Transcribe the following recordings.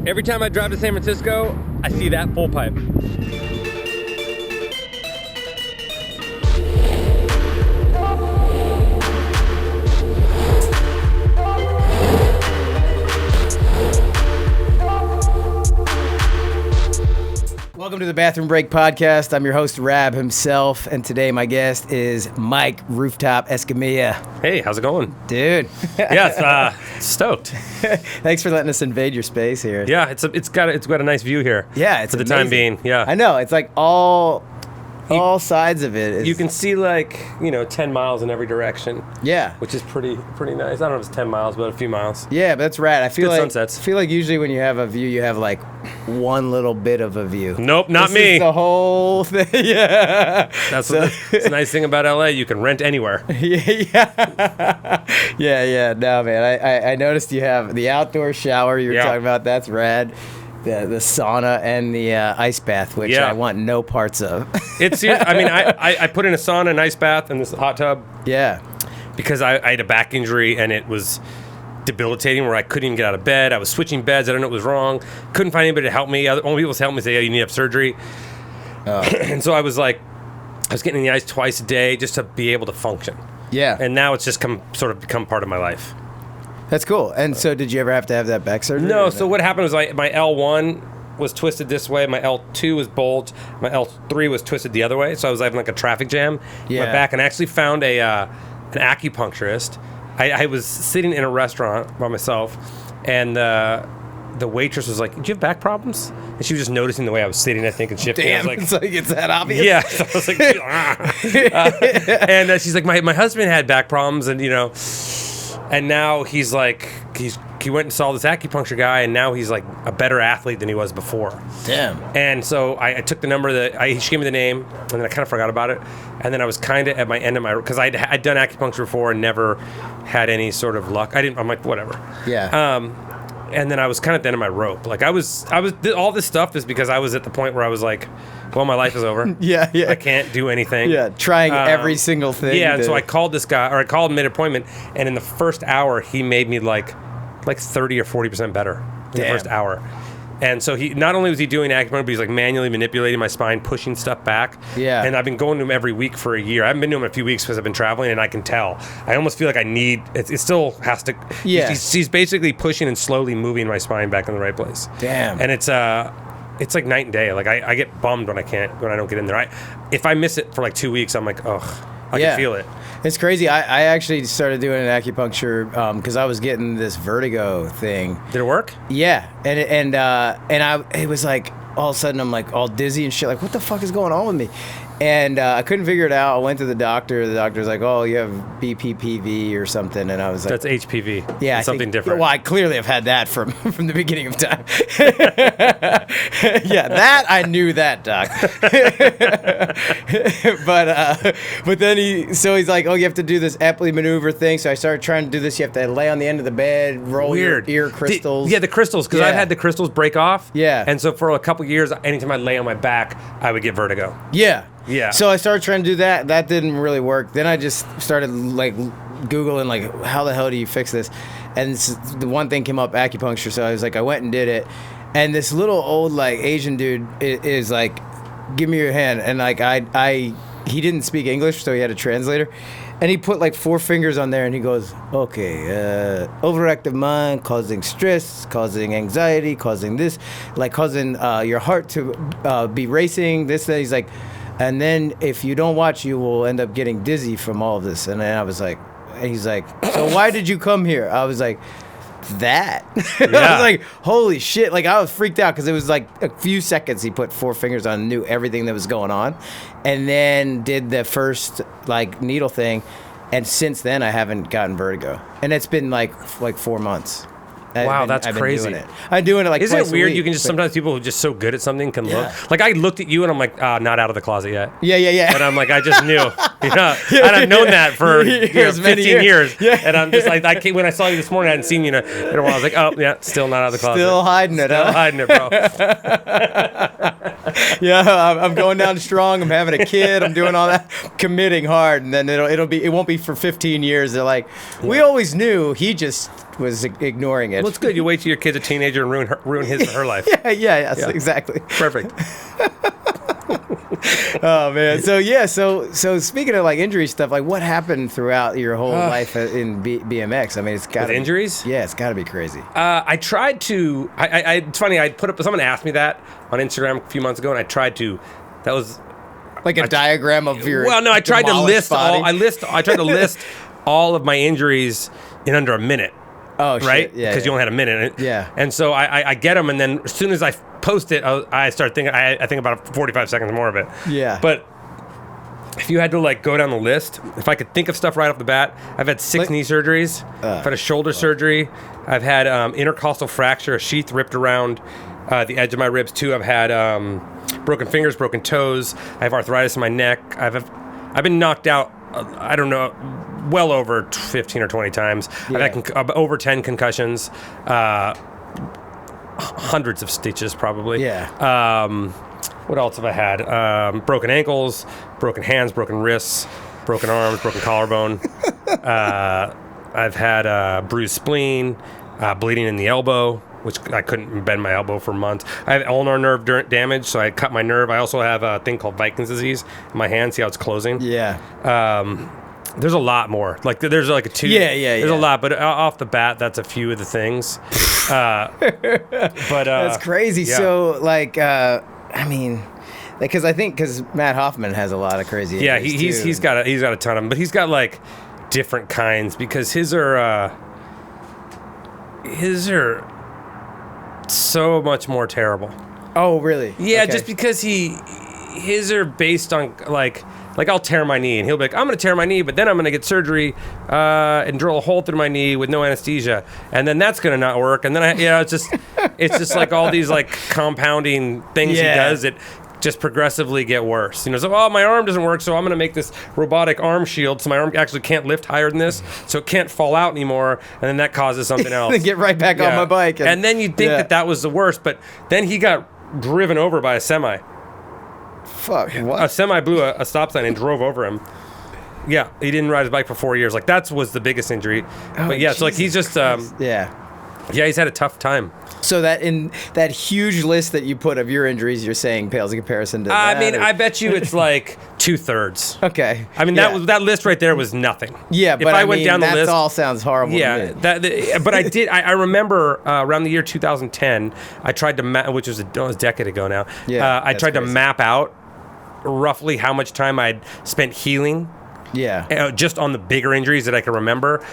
Every time I drive to San Francisco, I see that full pipe. Welcome to the Bathroom Break Podcast. I'm your host, Rab himself, and today my guest is Mike Rooftop Escamilla. Hey, how's it going? Dude. Yeah, stoked. Thanks for letting us invade your space here. Yeah, it's got a nice view here. Yeah, it's for the amazing. time being. Yeah, I know. It's like all sides of it. You can see 10 miles in every direction. Yeah, which is pretty nice. I don't know if it's 10 miles, but a few miles. Yeah, but that's rad. I feel good like sunsets. I feel like usually when you have a view, you have like one little bit of a view. Nope, not this me. Is the whole thing. Yeah, that's the nice thing about LA. You can rent anywhere. Yeah. No, man. I noticed you have the outdoor shower you were talking about. That's rad. The sauna and the ice bath, which I want no parts of. I put in a sauna, an ice bath, and this hot tub. Yeah. Because I had a back injury and it was debilitating where I couldn't even get out of bed. I was switching beds. I don't know what was wrong. Couldn't find anybody to help me. Only people to help me say, you need to have surgery. And so I was getting in the ice twice a day just to be able to function. Yeah. And now it's just become part of my life. That's cool. And so did you ever have to have that back surgery? No. So what happened was my L1 was twisted this way. My L2 was bulged. My L3 was twisted the other way. So I was having like a traffic jam in my back, and I actually found an acupuncturist. I was sitting in a restaurant by myself, and the waitress was like, "Do you have back problems?" And she was just noticing the way I was sitting, I think, and shifting. Damn, I was like, it's that obvious? Yeah. So I was like, and she's like, my husband had back problems, and and now he's like, he went and saw this acupuncture guy, and now he's like a better athlete than he was before. Damn. And so I took the number she gave me the name, and then I kind of forgot about it. And then I was kind of at my end of because I'd done acupuncture before and never had any sort of luck. I'm like, whatever. Yeah. And then I was kind of at the end of my rope. Like I was all this stuff is because I was at the point where I was like, well, my life is over. Yeah. I can't do anything. Yeah, trying every single thing. Yeah, and so I called this guy, or I called him, made an appointment, and in the first hour, he made me like 30 or 40% better in the first hour. And so he not only was he doing acupuncture, but he's like manually manipulating my spine, pushing stuff back. Yeah. And I've been going to him every week for a year. I haven't been to him in a few weeks because I've been traveling, and I can tell. I almost feel like I need. It still has to. Yeah. He's basically pushing and slowly moving my spine back in the right place. Damn. And it's like night and day. Like I get bummed when I don't get in there. If I miss it for like 2 weeks, I'm like, ugh. I can feel it. It's crazy. I actually started doing an acupuncture because I was getting this vertigo thing. Did it work? Yeah, and it was like all of a sudden I'm like all dizzy and shit. Like, what the fuck is going on with me? And I couldn't figure it out. I went to the doctor. The doctor's like, "Oh, you have BPPV or something." And I was like, "That's HPV." Yeah, it's something different. Well, I clearly have had that from the beginning of time. Yeah, that I knew that, doc. But then he's like, "Oh, you have to do this Epley maneuver thing." So I started trying to do this. You have to lay on the end of the bed, roll your ear crystals. The crystals, because I've had the crystals break off. Yeah. And so for a couple years, anytime I lay on my back, I would get vertigo. Yeah. Yeah. So I started trying to do that. That didn't really work. Then I just started like Googling like, how the hell do you fix this? And the one thing came up, acupuncture. So I went and did it. And this little old like Asian dude is like, "Give me your hand." And like he didn't speak English, so he had a translator. And he put like 4 fingers on there, and he goes, "Okay, overactive mind causing stress, causing anxiety, causing this, like causing your heart to be racing, this, that." He's like, "And then if you don't watch, you will end up getting dizzy from all of this." And then I was like, and he's like, "So why did you come here?" I was like, "That." Yeah. I was like, holy shit. Like I was freaked out because it was like a few seconds he put 4 fingers on and knew everything that was going on. And then did the first like needle thing. And since then I haven't gotten vertigo. And it's been like 4 months. Wow, that's crazy. I'm doing it like Isn't twice it weird? a week, You can just sometimes people who are just so good at something can look. Like I looked at you and I'm like, not out of the closet yet. Yeah. And I'm like, I just knew. And I've known that for 15 years. Yeah. And I'm just like, when I saw you this morning, I hadn't seen you in a while. I was like, oh yeah, still not out of the closet. Still hiding it, Still hiding it, bro. Yeah, I'm going down strong. I'm having a kid. I'm doing all that, committing hard, and then it won't be for 15 years. They're like, we always knew. He just was ignoring it. Well, it's good. You wait till your kid's a teenager and ruin his or her life. Yes, exactly. Perfect. Oh man. So speaking of like injury stuff, like what happened throughout your whole life in BMX? I mean, it's got injuries. Yeah, it's got to be crazy. I tried to. It's funny. I put up. Someone asked me that on Instagram a few months ago, and I tried to. That was like a diagram of your. Well, no, I tried to list body. I tried to list all of my injuries in under a minute. Oh, shit. Right? Yeah. Because you only had a minute. Yeah. And so I get them, and then as soon as I post it, I start thinking. I think about 45 seconds more of it. Yeah. But if you had to like go down the list, if I could think of stuff right off the bat, I've had 6 knee surgeries. I've had a shoulder surgery. I've had intercostal fracture, a sheath ripped around the edge of my ribs too. I've had broken fingers, broken toes. I have arthritis in my neck. I've been knocked out. I don't know, well over 15 or 20 times. Yeah. I've had over 10 concussions, hundreds of stitches probably. Yeah. What else have I had? Broken ankles, broken hands, broken wrists, broken arms, broken collarbone. I've had bruised spleen, bleeding in the elbow, which I couldn't bend my elbow for months. I have ulnar nerve damage, so I cut my nerve. I also have a thing called Viking's disease in my hand. See how it's closing? Yeah. There's a lot more. Like there's like a 2. Yeah. There's a lot, but off the bat, that's a few of the things. But that's crazy. Yeah. So like, I mean, because Matt Hoffman has a lot of crazy. Yeah, he's got a ton of them, but he's got like different kinds because his are so much more terrible. Oh, really? Yeah, Okay. just because his are based on like I'll tear my knee and he'll be like, I'm gonna tear my knee, but then I'm gonna get surgery and drill a hole through my knee with no anesthesia, and then that's gonna not work, and then it's just like all these like compounding things he does that just progressively get worse. You know, so my arm doesn't work, so I'm gonna make this robotic arm shield so my arm actually can't lift higher than this, so it can't fall out anymore, and then that causes something else. Get right back on my bike. And then you'd think that was the worst, but then he got driven over by a semi. Fuck, what? A semi blew a stop sign and drove over him. Yeah, he didn't ride his bike for 4 years. Like, that was the biggest injury. But yeah, so like he's just he's had a tough time. So that in that huge list that you put of your injuries, you're saying pales in comparison to that? I mean, I bet you it's like 2/3. Okay. I mean, that list right there was nothing. Yeah, but if I went down the list, all sounds horrible. Yeah, to me. but I did. I remember around the year 2010, I tried to which was a decade ago now. Yeah, I tried to map out roughly how much time I'd spent healing. Yeah. Just on the bigger injuries that I can remember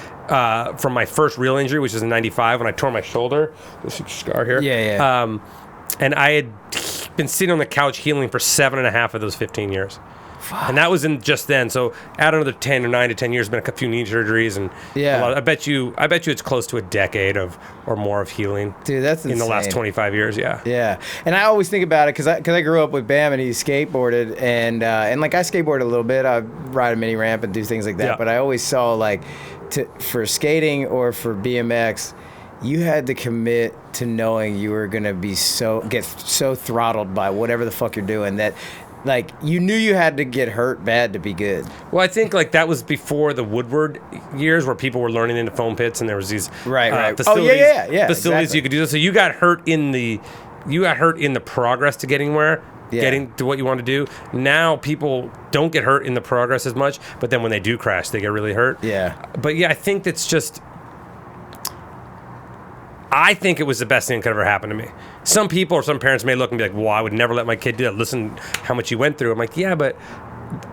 from my first real injury, which was in '95 when I tore my shoulder. This scar here. Yeah. And I had been sitting on the couch healing for 7.5 of those 15 years. Fuck. And that was in just then. So add another 10 or 9 to 10 years, been a few knee surgeries, and I bet you it's close to a decade or more of healing. Dude, that's insane. In the last 25 years. Yeah. Yeah, and I always think about it because I grew up with Bam and he skateboarded and like I skateboarded a little bit. I ride a mini ramp and do things like that. Yeah. But I always saw like for skating or for BMX, you had to commit to knowing you were gonna get so throttled by whatever the fuck you're doing that. Like, you knew you had to get hurt bad to be good. Well, I think, like, that was before the Woodward years where people were learning into foam pits and there was these facilities, facilities exactly. you could do this. So you got hurt in the progress to getting to what you want to do. Now people don't get hurt in the progress as much, but then when they do crash, they get really hurt. Yeah. But yeah, I think that's just... I think it was the best thing that could ever happen to me. Some people or some parents may look and be like, well, I would never let my kid do that. Listen how much you went through. I'm like, yeah, but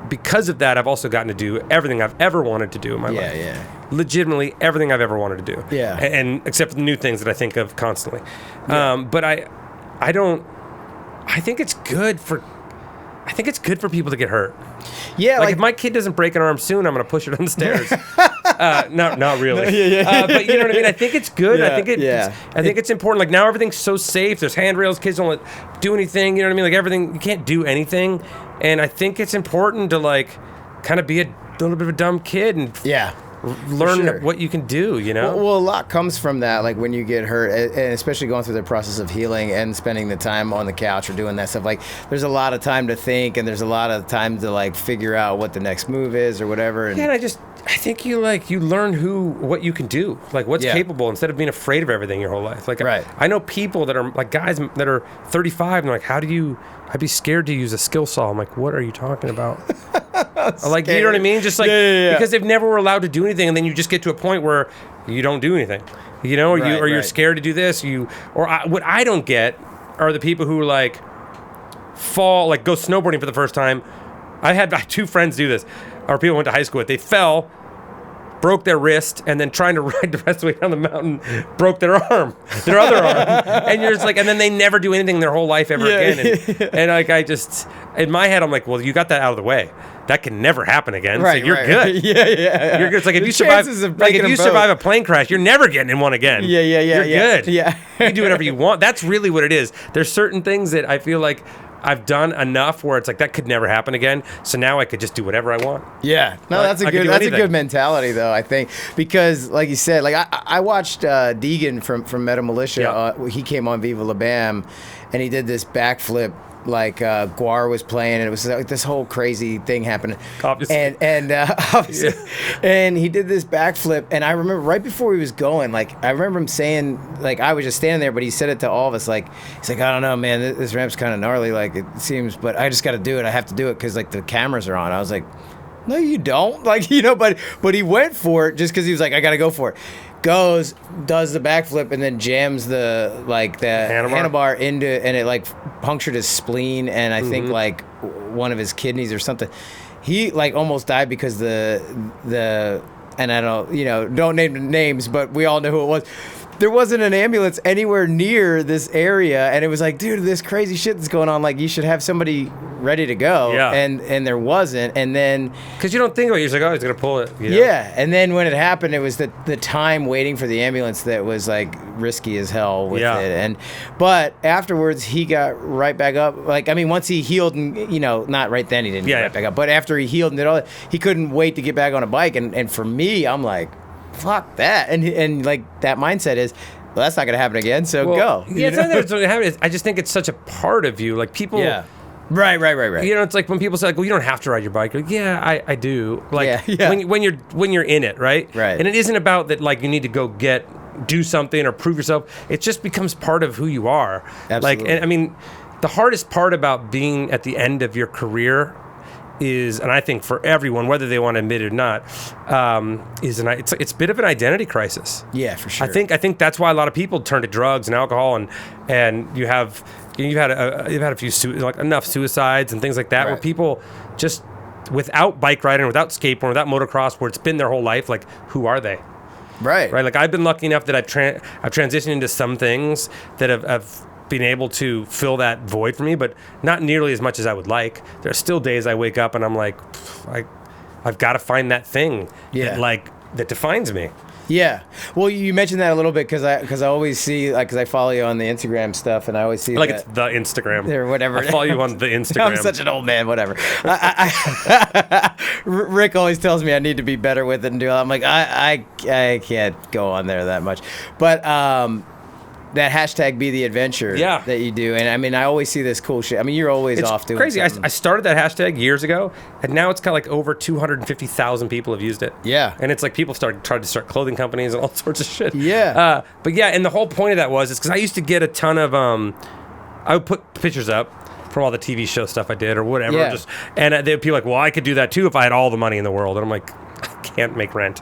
because of that, I've also gotten to do everything I've ever wanted to do in my life. Yeah. Legitimately everything I've ever wanted to do. Yeah. And except for the new things that I think of constantly. Yeah. But I think it's good for people to get hurt. Yeah, like if my kid doesn't break an arm soon, I'm going to push it down the stairs. Not really. But you know what I mean? I think it's good. Yeah, I think it's important. Like now everything's so safe. There's handrails. Kids don't do anything. You know what I mean? Like everything, you can't do anything. And I think it's important to like kind of be a little bit of a dumb kid and learn what you can do, you know? Well, a lot comes from that, like when you get hurt, and especially going through the process of healing and spending the time on the couch or doing that stuff. Like, there's a lot of time to think, and there's a lot of time to like figure out what the next move is or whatever. And I think you learn what you can do, like what's capable, instead of being afraid of everything your whole life. Like, I know people that are like guys that are 35 and they're like, I'd be scared to use a skill saw. I'm like, what are you talking about? Like, you know what I mean? Just like, because they've never were allowed to do anything, and then you just get to a point where you don't do anything, you know, or you're scared to do this. What I don't get are the people who like fall, like go snowboarding for the first time. I had 2 friends do this, or people went to high school with. They fell, broke their wrist, and then trying to ride the rest of the way down the mountain, broke their other arm. And you're just like, and then they never do anything their whole life ever again. And like, in my head, I'm like, well, you got that out of the way. That can never happen again. So you're good. Yeah. You're good. It's like if you survive a plane crash, you're never getting in one again. You're good. Yeah. You can do whatever you want. That's really what it is. There's certain things that I feel like I've done enough where it's like that could never happen again. So now I could just do whatever I want. Yeah, no, that's a good mentality though. I think because like you said, like I watched Deegan from Meta Militia. He came on Viva La Bam, and he did this backflip. Like Guar was playing, and it was like this whole crazy thing happening. Obviously. And he did this backflip, and I remember right before he was going, like I remember him saying, like I was just standing there, but he said it to all of us, like he's like, I don't know, man, this ramp's kind of gnarly, like it seems, but I just got to do it. I have to do it because like the cameras are on. I was like, no, you don't, like but he went for it just because he was like, I got to go for it. Goes, does the backflip, and then jams the handlebar into, and it like punctured his spleen, and I think like one of his kidneys or something. He like almost died because the and I don't name the names, but we all know who it was. There wasn't an ambulance anywhere near this area, and it was like, dude, this crazy shit that's going on. Like, you should have somebody ready to go. Yeah. And there wasn't. And then because you don't think about it, you're like, oh, he's gonna pull it. You know? Yeah. And then when it happened, it was the time waiting for the ambulance that was like risky as hell with it. But afterwards, he got right back up. Like, I mean, once he healed, and not right then he didn't get right back up, but after he healed and did all that, he couldn't wait to get back on a bike. And for me, I'm like, fuck that, and like that mindset is, well, that's not gonna happen again, so go. Yeah, it's not that it's not gonna happen. I just think it's such a part of you, like people. Yeah. Right. You know, it's like when people say, like, well, you don't have to ride your bike. Like, yeah, I do. Like, when you're in it, right? Right. And it isn't about that, like, you need to go do something or prove yourself. It just becomes part of who you are. Absolutely. Like, and I mean, the hardest part about being at the end of your career is, and I think for everyone, whether they want to admit it or not, it's a bit of an identity crisis. Yeah, for sure. I think that's why a lot of people turn to drugs and alcohol, and you've had a few enough suicides and things like that, where people just without bike riding, without skateboarding, without motocross, where it's been their whole life, like, who are they? Right. Like, I've been lucky enough that I've transitioned into some things that have been able to fill that void for me, but not nearly as much as I would like. There are still days I wake up and I'm like, I've got to find that thing that defines me. Yeah. Well, you mentioned that a little bit because I always see, like, because I follow you on the Instagram stuff, and I always see it's the Instagram or whatever. I follow you on the Instagram. I'm such an old man. Whatever. Rick always tells me I need to be better with it and do it. I'm like, I can't go on there that much, but that hashtag be the adventure that you do. And I mean, I always see this cool shit. I mean, you're always off doing crazy. Something. I started that hashtag years ago, and now it's got like over 250,000 people have used it. Yeah. And it's like people tried to start clothing companies and all sorts of shit. Yeah. But yeah, and the whole point of that was, because I used to get a ton of, I would put pictures up from all the TV show stuff I did or whatever. Yeah. And they'd be like, well, I could do that too if I had all the money in the world. And I'm like, can't make rent.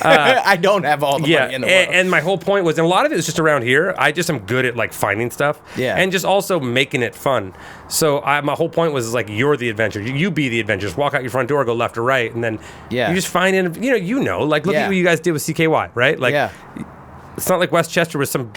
I don't have all the money in the world. And my whole point was, and a lot of it is just around here, I just am good at like finding stuff and just also making it fun. So my whole point was like, you're the adventure. You be the adventure. Just walk out your front door, go left or right, and then you just find it. Like look at what you guys did with CKY, right? Like it's not like Westchester was some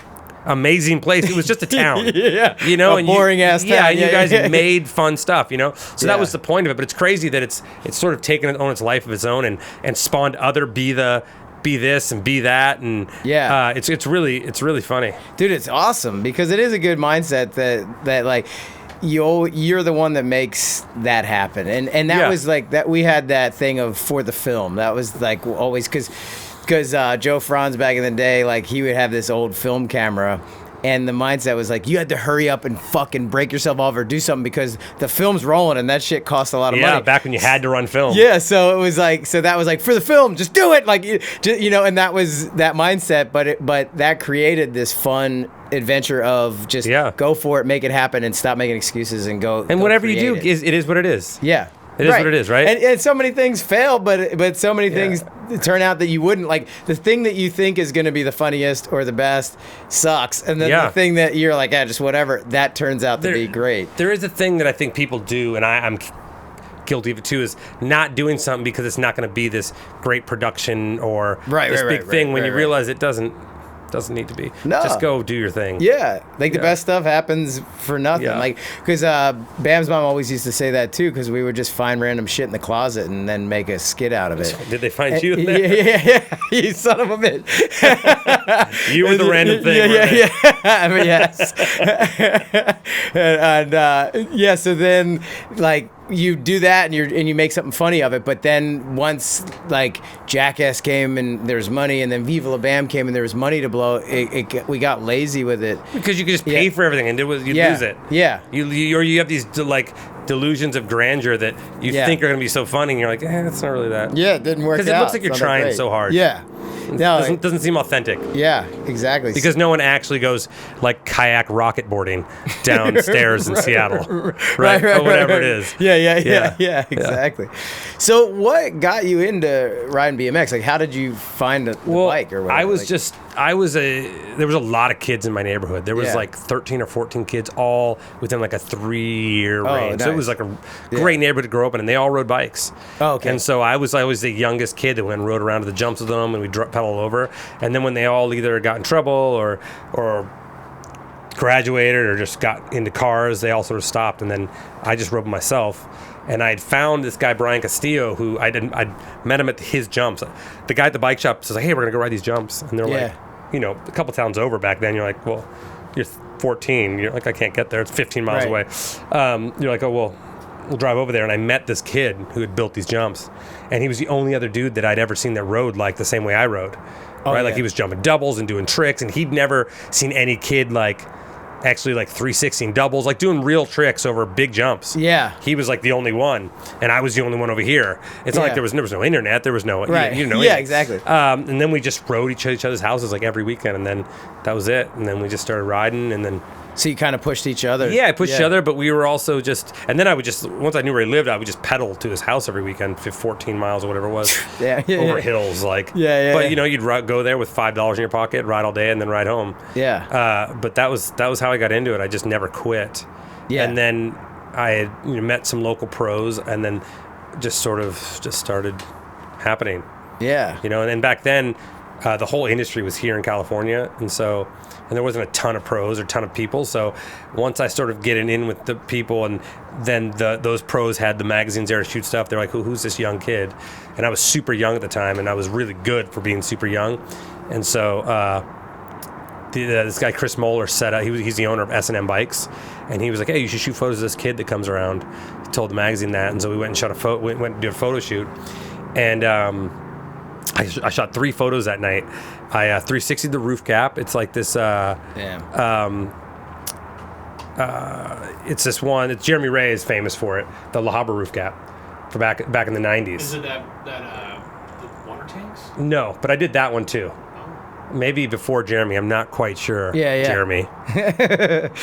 amazing place. It was just a town. A boring ass town. Yeah, and you guys made fun stuff, So that was the point of it. But it's crazy that it's sort of taken on its life of its own and spawned other be this and be that, and it's really funny. Dude, it's awesome because it is a good mindset that like you're the one that makes that happen, and that was like that. We had that thing of for the film. That was like always because Joe Franz back in the day, like he would have this old film camera. And the mindset was like, you had to hurry up and fucking break yourself off or do something because the film's rolling and that shit cost a lot of money. Yeah, back when you had to run film. Yeah, so it was like, that was like, for the film, just do it. Like, you know, and that was that mindset, but that created this fun adventure of just go for it, make it happen, and stop making excuses and go. And whatever you do, it is what it is. Yeah. It is what it is, right? And so many things fail, but so many things turn out that you wouldn't. Like, the thing that you think is going to be the funniest or the best sucks. And then the thing that you're like, just whatever, that turns out to be great. There is a thing that I think people do, and I'm guilty of it too, is not doing something because it's not going to be this great production or this big thing when you realize it doesn't need to be. No. Just go do your thing. Yeah. Like the best stuff happens for nothing. Yeah. Like, because Bam's mom always used to say that too, because we would just find random shit in the closet and then make a skit out of it. Did they find you in there? Yeah. You son of a bitch. You were the random thing. Yeah. I mean, yes. and so then, like, you do that and you make something funny of it, but then once like Jackass came and there's money, and then Viva La Bam came and there was money to blow, we got lazy with it because you could just pay for everything and you'd lose it. Yeah, you have these like delusions of grandeur that you think are going to be so funny, and you're like, it's not really that. Yeah, it didn't work out. Because it looks like you're trying so hard. Yeah. It doesn't seem authentic. Yeah, exactly. Because no one actually goes like kayak rocket boarding downstairs in Seattle, right? Or whatever it is. Yeah, exactly. So what got you into riding BMX? Like, how did you find the bike or whatever? There was a lot of kids in my neighborhood. There was like 13 or 14 kids all within like a 3-year range. Nice. So it was like a great neighborhood to grow up in, and they all rode bikes. Oh, okay. And so I was the youngest kid that went and rode around to the jumps with them, and we pedal over. And then when they all either got in trouble or graduated or just got into cars, they all sort of stopped, and then I just rode myself. And I had found this guy, Brian Castillo, who I'd met him at his jumps. The guy at the bike shop says, hey, we're going to go ride these jumps. And they're like, a couple towns over back then. You're like, well, you're 14. You're like, I can't get there. It's 15 miles away. You're like, oh, well, we'll drive over there. And I met this kid who had built these jumps. And he was the only other dude that I'd ever seen that rode like the same way I rode. Like he was jumping doubles and doing tricks. And he'd never seen any kid actually 316 doubles, like doing real tricks over big jumps. Yeah. He was like the only one, and I was the only one over here. It's not like there was no internet. There was no... Exactly. And then we just rode each other's houses like every weekend, and then that was it. And then we just started riding, and then... So you kind of pushed each other. Yeah, I pushed each other, but we were also just... And then I would just... Once I knew where he lived, I would just pedal to his house every weekend, 14 miles or whatever it was. Over hills, like... But, you'd go there with $5 in your pocket, ride all day, and then ride home. Yeah. But that was how I got into it. I just never quit. Yeah. And then I had met some local pros, and then just sort of just started happening. Yeah. And then back then, the whole industry was here in California, and there wasn't a ton of pros or ton of people. So once I started getting in with the people, and then those pros had the magazines there to shoot stuff, they're like, who's this young kid? And I was super young at the time, and I was really good for being super young. And so this guy Chris Moeller set up. He's the owner of S&M Bikes, and he was like, hey, you should shoot photos of this kid that comes around. He told the magazine that, and so we went and shot went and did a photo shoot. And I shot 3 photos that night. I 360'd the roof gap. It's like this. It's this one. It's Jeremy Ray is famous for it. The La Habra roof gap, for back in the 90s. Is it that the water tanks? No, but I did that one too. Maybe before Jeremy, I'm not quite sure. Jeremy. But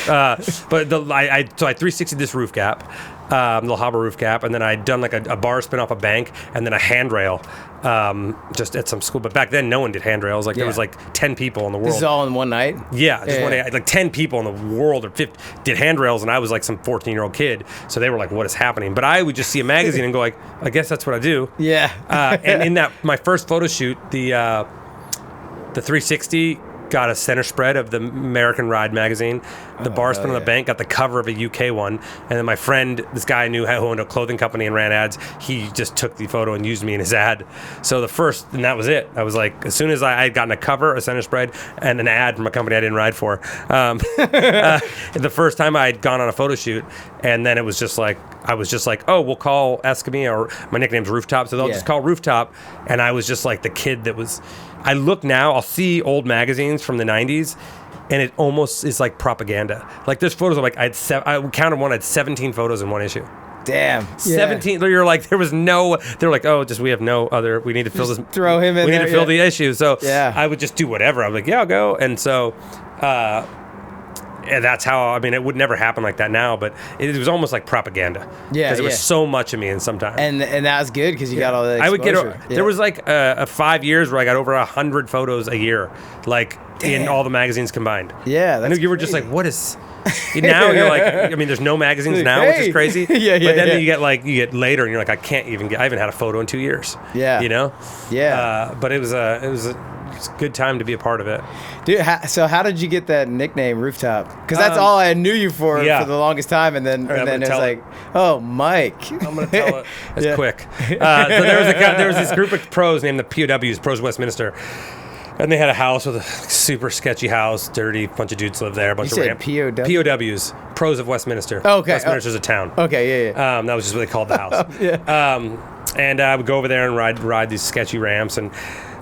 I 360'd this roof gap, the La Habra roof gap, and then I'd done like a bar spin off a bank, and then a handrail, just at some school. But back then, no one did handrails. Like there was like 10 people in the world. This is all in one night. Yeah, just one day. Like 10 people in the world or 50 did handrails, and I was like some 14-year-old kid. So they were like, "What is happening?" But I would just see a magazine and go like, "I guess that's what I do." Yeah. And in my first photo shoot, the 360 got a center spread of the American Ride magazine. The bar spin on the bank got the cover of a UK one. And then my friend, this guy I knew who owned a clothing company and ran ads, he just took the photo and used me in his ad. So and that was it. I was like, as soon as I had gotten a cover, a center spread, and an ad from a company I didn't ride for, the first time I had gone on a photo shoot, and then it was just like, I was just like, oh, we'll call Escamilla, or my nickname's Rooftop, so they'll just call Rooftop. And I was just like the kid that was, I look now, I'll see old magazines from the 90s, and it almost is like propaganda. Like there's photos of like, I counted one, I had 17 photos in one issue. Damn. 17. You're like, they were like, oh, we have no other, we need to fill just this. Throw him in We there, need to fill the issue. So Yeah. I would just do whatever. I was like, yeah, I'll go. And so, and that's how, I mean, it would never happen like that now, but it was almost like propaganda. Yeah, because there was so much of me in some time. And that was good because you got all that exposure. I would get, there was like 5 years where I got over 100 photos a year, like in all the magazines combined. Yeah, I know you were just like, what is... Now you're like, I mean, there's no magazines now, which is crazy. But then you get later, and you're like, I haven't had a photo in 2 years. Yeah, you know. Yeah, but it was a good time to be a part of it. Dude, so how did you get that nickname, Rooftop? Because that's all I knew you for the longest time, and then it's like, oh, Mike. I'm gonna tell it. It's quick. So there was this group of pros named the POWs, Pros Westminster. And they had a house with a super sketchy house, dirty, bunch of dudes lived there. A bunch you of said POWs, Pros of Westminster. Okay. Westminster's a town. Okay, yeah. That was just what they called the house. And I would go over there and ride these sketchy ramps. And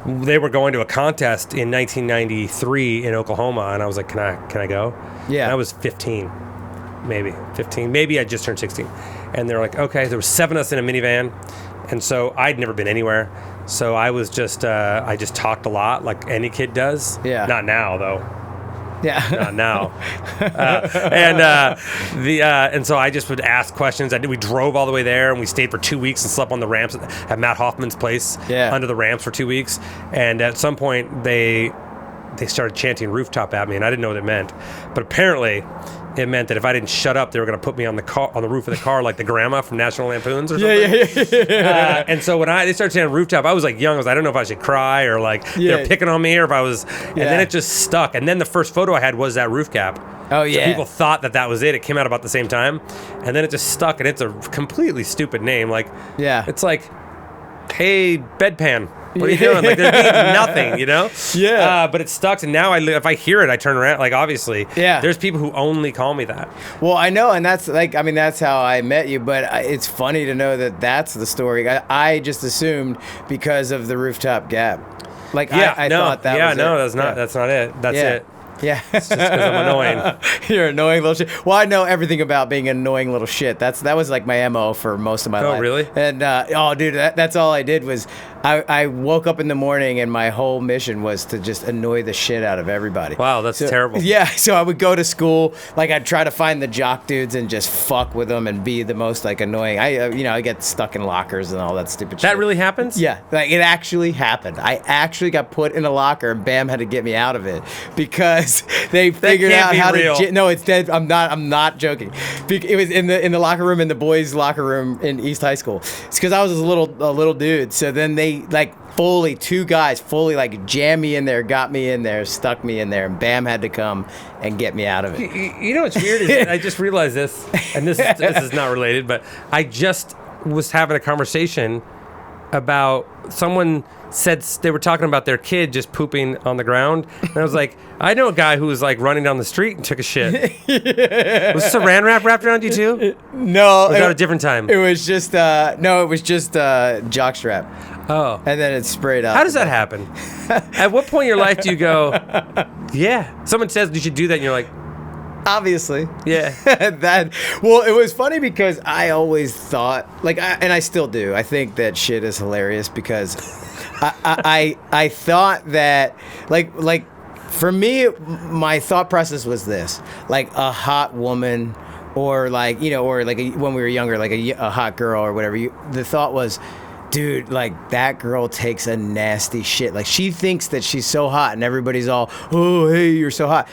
they were going to a contest in 1993 in Oklahoma. And I was like, can I go? Yeah. And I was 15, maybe 15. Maybe I just turned 16. And they were like, okay. There were 7 of us in a minivan. And so I'd never been anywhere. So I was just, I just talked a lot like any kid does. Yeah. Not now, though. Yeah. Not now. And so I just would ask questions. We drove all the way there, and we stayed for 2 weeks and slept on the ramps at Matt Hoffman's place under the ramps for 2 weeks. And at some point, they started chanting Rooftop at me, and I didn't know what it meant. But apparently, it meant that if I didn't shut up, they were going to put me on the roof of the car like the grandma from National Lampoons or something. Yeah. And so when they started saying Rooftop, I was like young. I don't know if I should cry or like they're picking on me or if I was. And then it just stuck. And then the first photo I had was that roof cap. Oh yeah. So people thought that was it. It came out about the same time, and then it just stuck. And it's a completely stupid name. Like it's like, hey, bedpan. What are you doing? Like, there's nothing, you know? Yeah. But it stuck, and now if I hear it, I turn around. Like, obviously, there's people who only call me that. Well, I know, and that's like, I mean, that's how I met you, but it's funny to know that that's the story. I just assumed because of the Rooftop Gap. Like, I thought that was no, it. that's not. That's not it. That's it. Yeah. It's just because I'm annoying. You're an annoying little shit. Well, I know everything about being an annoying little shit. That was like my MO for most of my life. Oh, really? And, dude, that's all I did was I woke up in the morning and my whole mission was to just annoy the shit out of everybody. Wow, that's terrible. Yeah, so I would go to school, like I'd try to find the jock dudes and just fuck with them and be the most like annoying. I get stuck in lockers and all that stupid shit. That really happens? Yeah, like it actually happened. I actually got put in a locker and Bam had to get me out of it because they figured out how to. No, it's dead. I'm not joking. It was in the locker room in the boys' locker room in East High School. It's because I was a little dude. So then they two guys fully like jammed me in there, got me in there, stuck me in there, and Bam had to come and get me out of it. You know what's weird is I just realized this, and this is not related, but I just was having a conversation about someone said they were talking about their kid just pooping on the ground, and I was like, I know a guy who was like running down the street and took a shit. Was Saran wrap wrapped around you too? No, or was that a different time? It was just jockstrap. Oh, and then it's sprayed out. How does that happen? At what point in your life do you go, yeah? Someone says you should do that, and you're like, obviously, yeah. Well, it was funny because I always thought, and I still do. I think that shit is hilarious because I thought that like for me, my thought process was this: like a hot woman, or like when we were younger, like a hot girl or whatever. The thought was, dude, like that girl takes a nasty shit. Like she thinks that she's so hot, and everybody's all, oh, hey, you're so hot.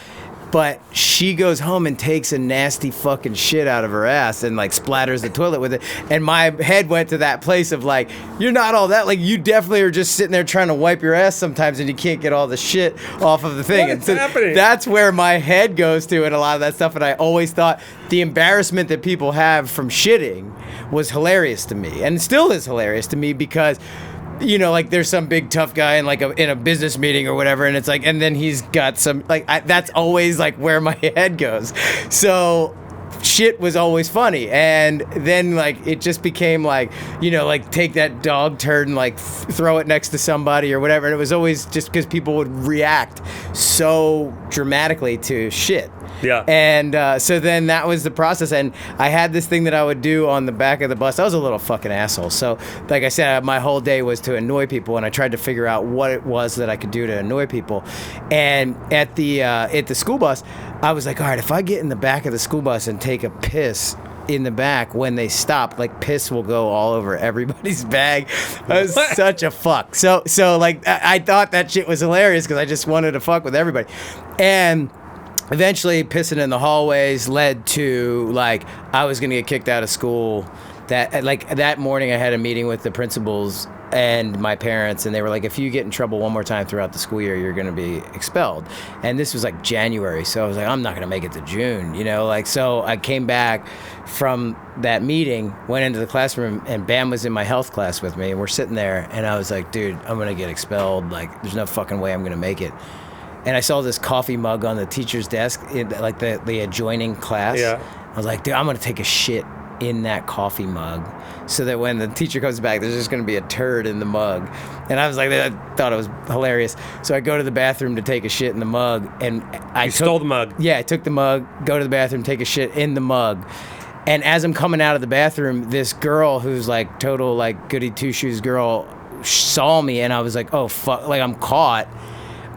But she goes home and takes a nasty fucking shit out of her ass and like splatters the toilet with it. And my head went to that place of like, you're not all that. Like, you definitely are just sitting there trying to wipe your ass sometimes and you can't get all the shit off of the thing. What's and so happening? that's where my head goes to and a lot of that stuff. And I always thought the embarrassment that people have from shitting was hilarious to me, and still is hilarious to me, because you know, like there's some big tough guy in like in a business meeting or whatever, and it's like, and then he's got some like that's always like where my head goes. So shit was always funny, and then like it just became like, you know, like take that dog turd and like throw it next to somebody or whatever, and it was always just because people would react so dramatically to shit. Yeah. And so then that was the process. And I had this thing that I would do on the back of the bus. I was a little fucking asshole. So, like I said, my whole day was to annoy people, and I tried to figure out what it was that I could do to annoy people. And at the school bus, I was like, all right, if I get in the back of the school bus and take a piss in the back when they stop, like piss will go all over everybody's bag. I was such a fuck. So like I thought that shit was hilarious because I just wanted to fuck with everybody. And eventually, pissing in the hallways led to like I was gonna get kicked out of school. That morning, I had a meeting with the principals and my parents, and they were like, "If you get in trouble one more time throughout the school year, you're gonna be expelled." And this was like January, so I was like, "I'm not gonna make it to June," you know. Like, so I came back from that meeting, went into the classroom, and Bam was in my health class with me, and we're sitting there, and I was like, "Dude, I'm gonna get expelled. Like, there's no fucking way I'm gonna make it." And I saw this coffee mug on the teacher's desk in like the adjoining class. Yeah. I was like, dude, I'm going to take a shit in that coffee mug so that when the teacher comes back, there's just going to be a turd in the mug. And I was like, I thought it was hilarious. So I go to the bathroom to take a shit in the mug. And I stole the mug. Yeah, I took the mug, go to the bathroom, take a shit in the mug. And as I'm coming out of the bathroom, this girl who's like total like goody two-shoes girl saw me, and I was like, oh, fuck, like I'm caught.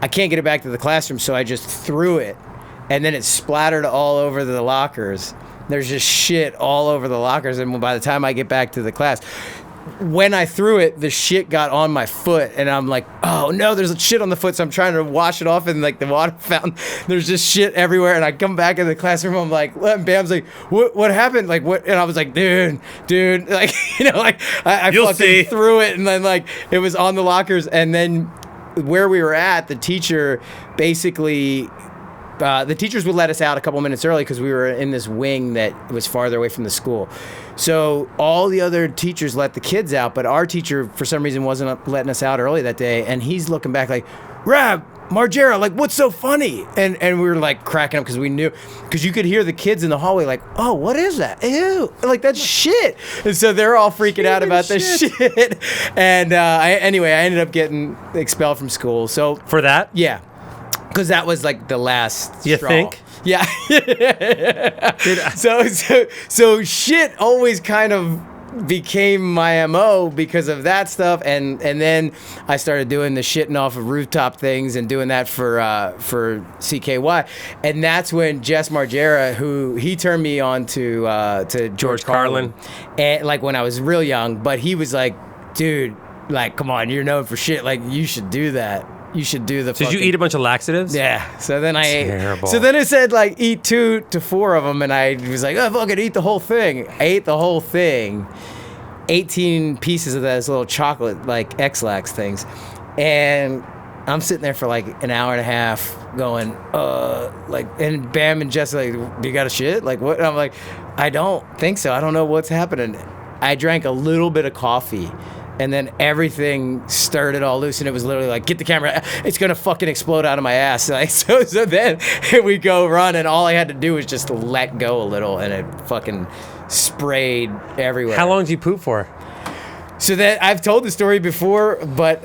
I can't get it back to the classroom, so I just threw it, and then it splattered all over the lockers. There's just shit all over the lockers, and by the time I get back to the class, when I threw it, the shit got on my foot, and I'm like, oh no, there's shit on the foot, so I'm trying to wash it off in like the water fountain. There's just shit everywhere, and I come back in the classroom, I'm like, and Bam's like, what happened? Like, what? And I was like, dude, like, you know, like I fucking threw it, and then like it was on the lockers, and then where we were at, the teacher basically, the teachers would let us out a couple minutes early because we were in this wing that was farther away from the school. So all the other teachers let the kids out, but our teacher, for some reason, wasn't letting us out early that day. And he's looking back like, Rab, Margera, like, what's so funny? And we were like cracking up because we knew, because you could hear the kids in the hallway like, oh, what is that? Ew, like that's shit. And so they're all freaking out about this shit. And I ended up getting expelled from school. So for that, yeah, because that was like the last you straw. think? Yeah. So shit always kind of became my MO because of that stuff, and then I started doing the shitting off of rooftop things and doing that for CKY, and that's when Jess Margera, who he turned me on to George Carlin, and like when I was real young, but he was like, dude, like come on, you're known for shit, like you should do that. You should do the. So did you eat a bunch of laxatives? Yeah. So then I Terrible. ate. So then it said like eat 2 to 4 of them, and I was like, oh fuck it, eat the whole thing. I ate the whole thing, 18 pieces of those little chocolate like X-Lax things, and I'm sitting there for like an hour and a half going, like, and Bam and Jess like, do you got a shit? Like what? And I'm like, I don't think so. I don't know what's happening. I drank a little bit of coffee. And then everything stirred it all loose, and it was literally like, get the camera, it's gonna fucking explode out of my ass. Like, so then we go run, and all I had to do was just let go a little, and it fucking sprayed everywhere. How long did you poop for? So that I've told the story before, but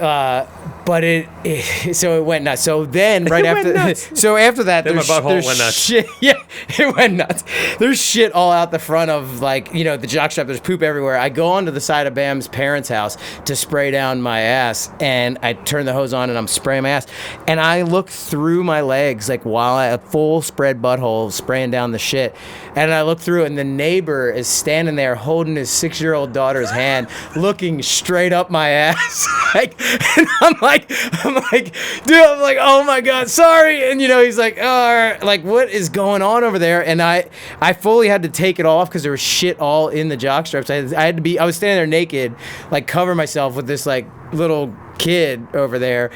it went nuts. So then right after that, then my butthole went nuts. Shit, yeah, it went nuts. There's shit all out the front of like, you know, the jockstrap. There's poop everywhere. I go onto the side of Bam's parents' house to spray down my ass, and I turn the hose on and I'm spraying my ass, and I look through my legs like while a full spread butthole spraying down the shit. And I look through, and the neighbor is standing there holding his 6-year-old daughter's hand, looking straight up my ass. And I'm like, dude, oh my God, sorry. And he's like, oh, like, what is going on over there? And I fully had to take it off because there was shit all in the jock straps. I was standing there naked, like, cover myself with this like little kid over there.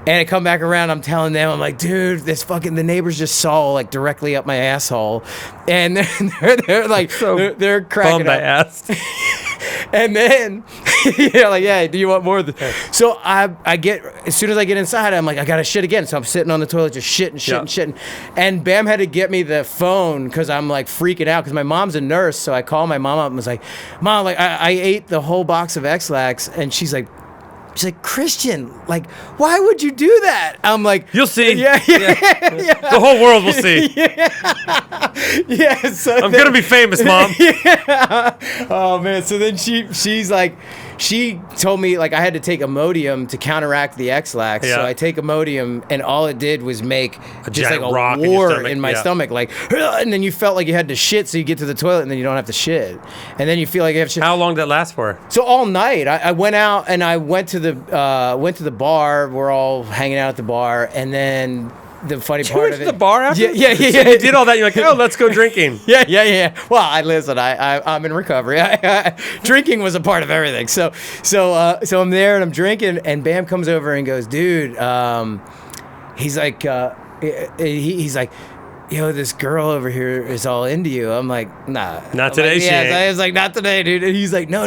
And I come back around, I'm telling them, I'm like, dude, the neighbors just saw like directly up my asshole. And they're like, so they're cracking up. I asked. And then, like, yeah, do you want more of this? So I get, as soon as I get inside, I'm like, I got to shit again. So I'm sitting on the toilet just shitting. And Bam had to get me the phone because I'm like freaking out because my mom's a nurse. So I call my mom up and was like, Mom, like I ate the whole box of X-Lax. And she's like, Christian, like, why would you do that? I'm like, you'll see. Yeah. The whole world will see. Yeah. So I'm gonna be famous, Mom. Yeah. Oh man. So then she's like, she told me like I had to take Imodium to counteract the X-Lax. Yeah. So I take Imodium, and all it did was make just like a rock war in my stomach, like, and then you felt like you had to shit, so you get to the toilet and then you don't have to shit, and then you feel like you have to shit. How long did that last for? So all night, I went out and I went to the bar. We're all hanging out at the bar, and then the funny part went of to it. the bar after? Yeah. So you did all that. You're like, oh, let's go drinking. Yeah. Well, I'm in recovery. Drinking was a part of everything. So I'm there and I'm drinking, and Bam comes over and goes, dude, he's like, yo, this girl over here is all into you. I'm like, nah. Not today, like, she ain't. I was like, not today, dude. And he's like, no,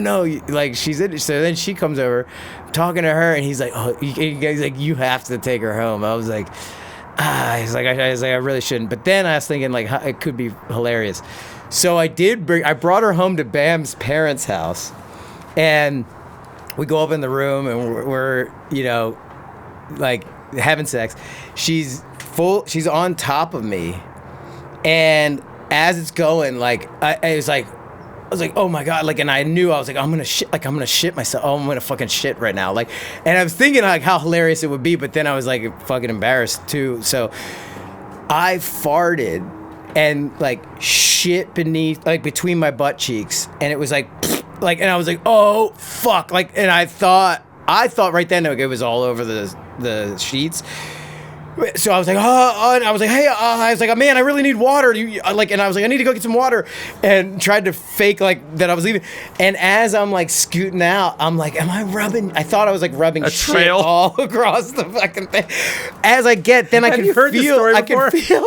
like, she's in. So then she comes over, I'm talking to her, and he's like, oh, he's like, you have to take her home. I was like, he's like, I really shouldn't. But then I was thinking, like, it could be hilarious. So I brought her home to Bam's parents' house, and we go up in the room, and we're like, having sex. She's on top of me, and as it's going, like, I was like, oh my God, like, and I knew, I was like, I'm gonna shit myself. Oh, I'm gonna fucking shit right now. Like, and I was thinking like how hilarious it would be, but then I was like fucking embarrassed too. So I farted and like shit between my butt cheeks, and it was like, and I was like, oh fuck, like, and I thought right then it was all over the sheets. So I was like, and I was like, hey, I was like, man, I really need water. And I was like, I need to go get some water, and tried to fake like that I was leaving. And as I'm like scooting out, I'm like, am I rubbing? I thought I was like rubbing a shit trail all across the fucking thing. As I get, then I can feel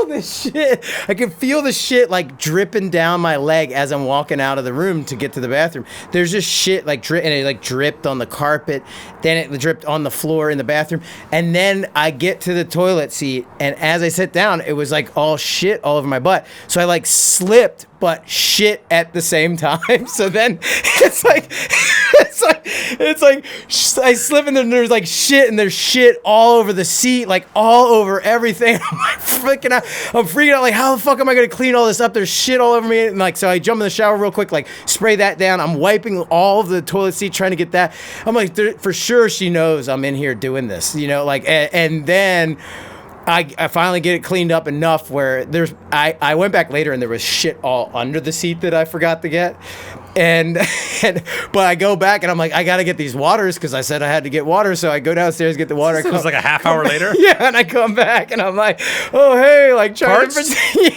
the shit. I can feel the shit like dripping down my leg as I'm walking out of the room to get to the bathroom. There's just shit like and it like dripped on the carpet. Then it dripped on the floor in the bathroom. And then I get to the toilet seat, and as I sit down, it was like all shit all over my butt. So I like slipped but shit at the same time. So then it's like I slip, and then there's like shit, and there's shit all over the seat, like all over everything. I'm like freaking out. I'm freaking out, like, how the fuck am I gonna clean all this up? There's shit all over me. And like, so I jump in the shower real quick, like spray that down. I'm wiping all of the toilet seat, trying to get that. I'm like, for sure she knows I'm in here doing this, like, and then I finally get it cleaned up enough where I went back later, and there was shit all under the seat that I forgot to get. But I go back, and I'm like, I got to get these waters because I said I had to get water. So I go downstairs, get the water. So it was like a half hour later? Yeah, and I come back, and I'm like, oh, hey, like, trying to...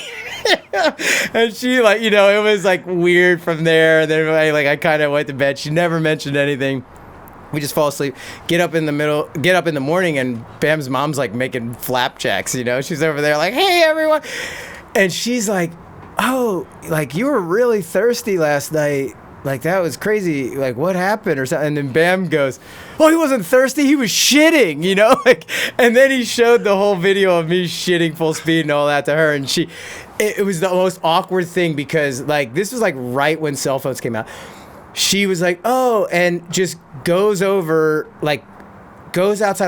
And she, like, it was like weird from there. And then I kind of went to bed. She never mentioned anything. We just fall asleep, get up in the morning, and Bam's mom's like making flapjacks, She's over there like, hey, everyone. And she's like, oh, like, you were really thirsty last night. Like, that was crazy. Like, what happened or something? And then Bam goes, oh, he wasn't thirsty. He was shitting, Like, and then he showed the whole video of me shitting full speed and all that to her. And it was the most awkward thing because, like, this was like right when cell phones came out. She was like, oh, and just goes outside,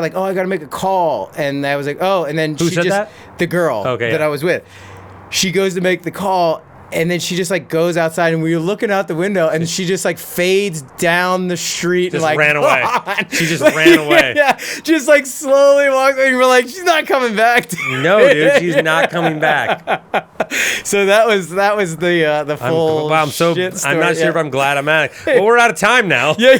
like, oh, I got to make a call. And I was like, oh, and then Who said that? The girl I was with. She goes to make the call, and then she just like goes outside, and we were looking out the window, and she just like fades down the street and like ran away. She just ran away. Yeah, just like slowly walking. And we're like, she's not coming back. No, dude, she's not coming back. So that was the full. I'm shit story. I'm not sure if I'm glad I'm at it. Well, we're out of time now. Yeah.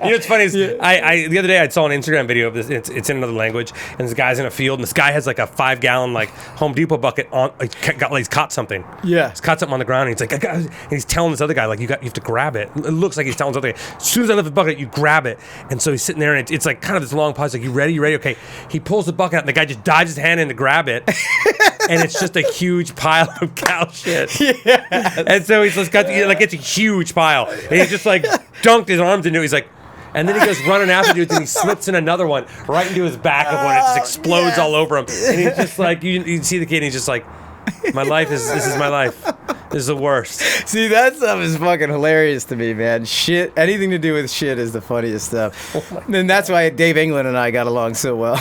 You know what's funny is I the other day I saw an Instagram video of this. It's in another language, and this guy's in a field, and this guy has like a 5-gallon like Home Depot bucket on. He's caught something. Yeah. He's caught something on the ground, and he's like, and he's telling this other guy like you have to grab it. It looks like he's telling this other guy, as soon as I lift the bucket, you grab it. And so he's sitting there, and it's like kind of this long pause. Like, you ready? Okay. He pulls the bucket out, and the guy just dives his hand in to grab it, and it's just a huge pile of cow shit. Yeah. And so he's just got it's a huge pile, and he's just like dunked his arms into it. He's like, and then he goes running after dudes, and he slips in another one right into his back of one. It just explodes all over him, and he's just like, you see the kid, and he's just like, this is my life. This is the worst. See, that stuff is fucking hilarious to me, man. Shit, anything to do with shit is the funniest stuff. And that's why Dave England and I got along so well.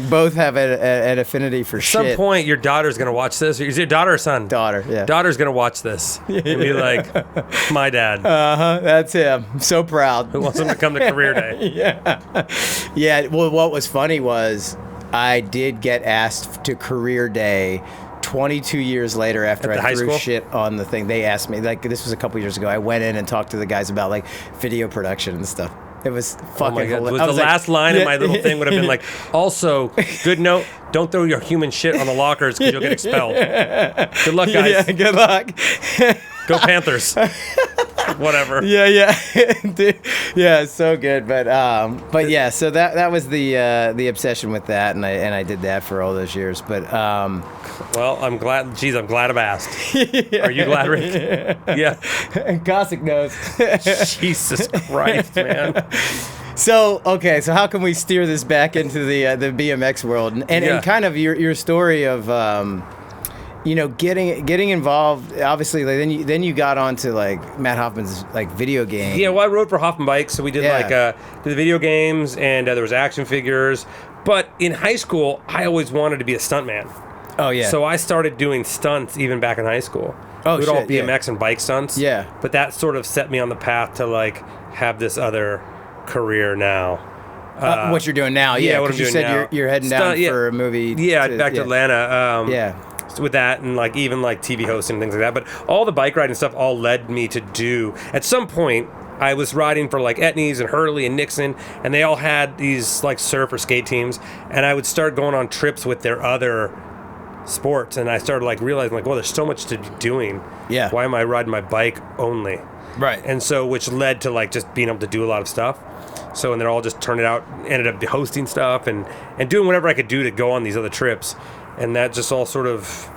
Both have an affinity for shit. At some point, your daughter's gonna watch this. Is your daughter or son? Daughter, yeah. Daughter's gonna watch this and be like, my dad. That's him. I'm so proud. Who wants him to come to career day? Yeah. Well, what was funny was I did get asked to career day 22 years later after I threw shit on the thing. They asked me, like, this was a couple years ago. I went in and talked to the guys about like video production and stuff. It was fucking hilarious. The last line of my little thing would have been like, also, good note, don't throw your human shit on the lockers because you'll get expelled. Good luck, guys. Yeah, good luck. Go Panthers. Whatever. Yeah. Dude, yeah, it's so good. But yeah, so that was the obsession with that, and I did that for all those years. But well, I'm glad. Geez, I'm glad I've asked. Are you glad, Rick? Yeah. And Cossack knows. Jesus Christ, man. So how can we steer this back into the BMX world and kind of your story of getting involved? Obviously, like, then you got onto like Matt Hoffman's like video game. Yeah, well, I rode for Hoffman Bikes, so we did the video games, and there was action figures. But in high school, I always wanted to be a stuntman. Oh yeah. So I started doing stunts even back in high school. Oh shit. All BMX and bike stunts. Yeah. But that sort of set me on the path to like have this other career now. What you're doing now? Yeah. What I'm doing now. You said you're heading down for a movie. Yeah, back to Atlanta. With that and like even like TV hosting and things like that. But all the bike riding stuff all led me to do. At some point, I was riding for like Etnies and Hurley and Nixon, and they all had these like surf or skate teams, and I would start going on trips with their other sports, and I started like realizing like, well, there's so much to be doing. Yeah. Why am I riding my bike only? Right. And so, which led to like just being able to do a lot of stuff. So, and they're all just turned it out, ended up hosting stuff and doing whatever I could do to go on these other trips. And that just all sort of,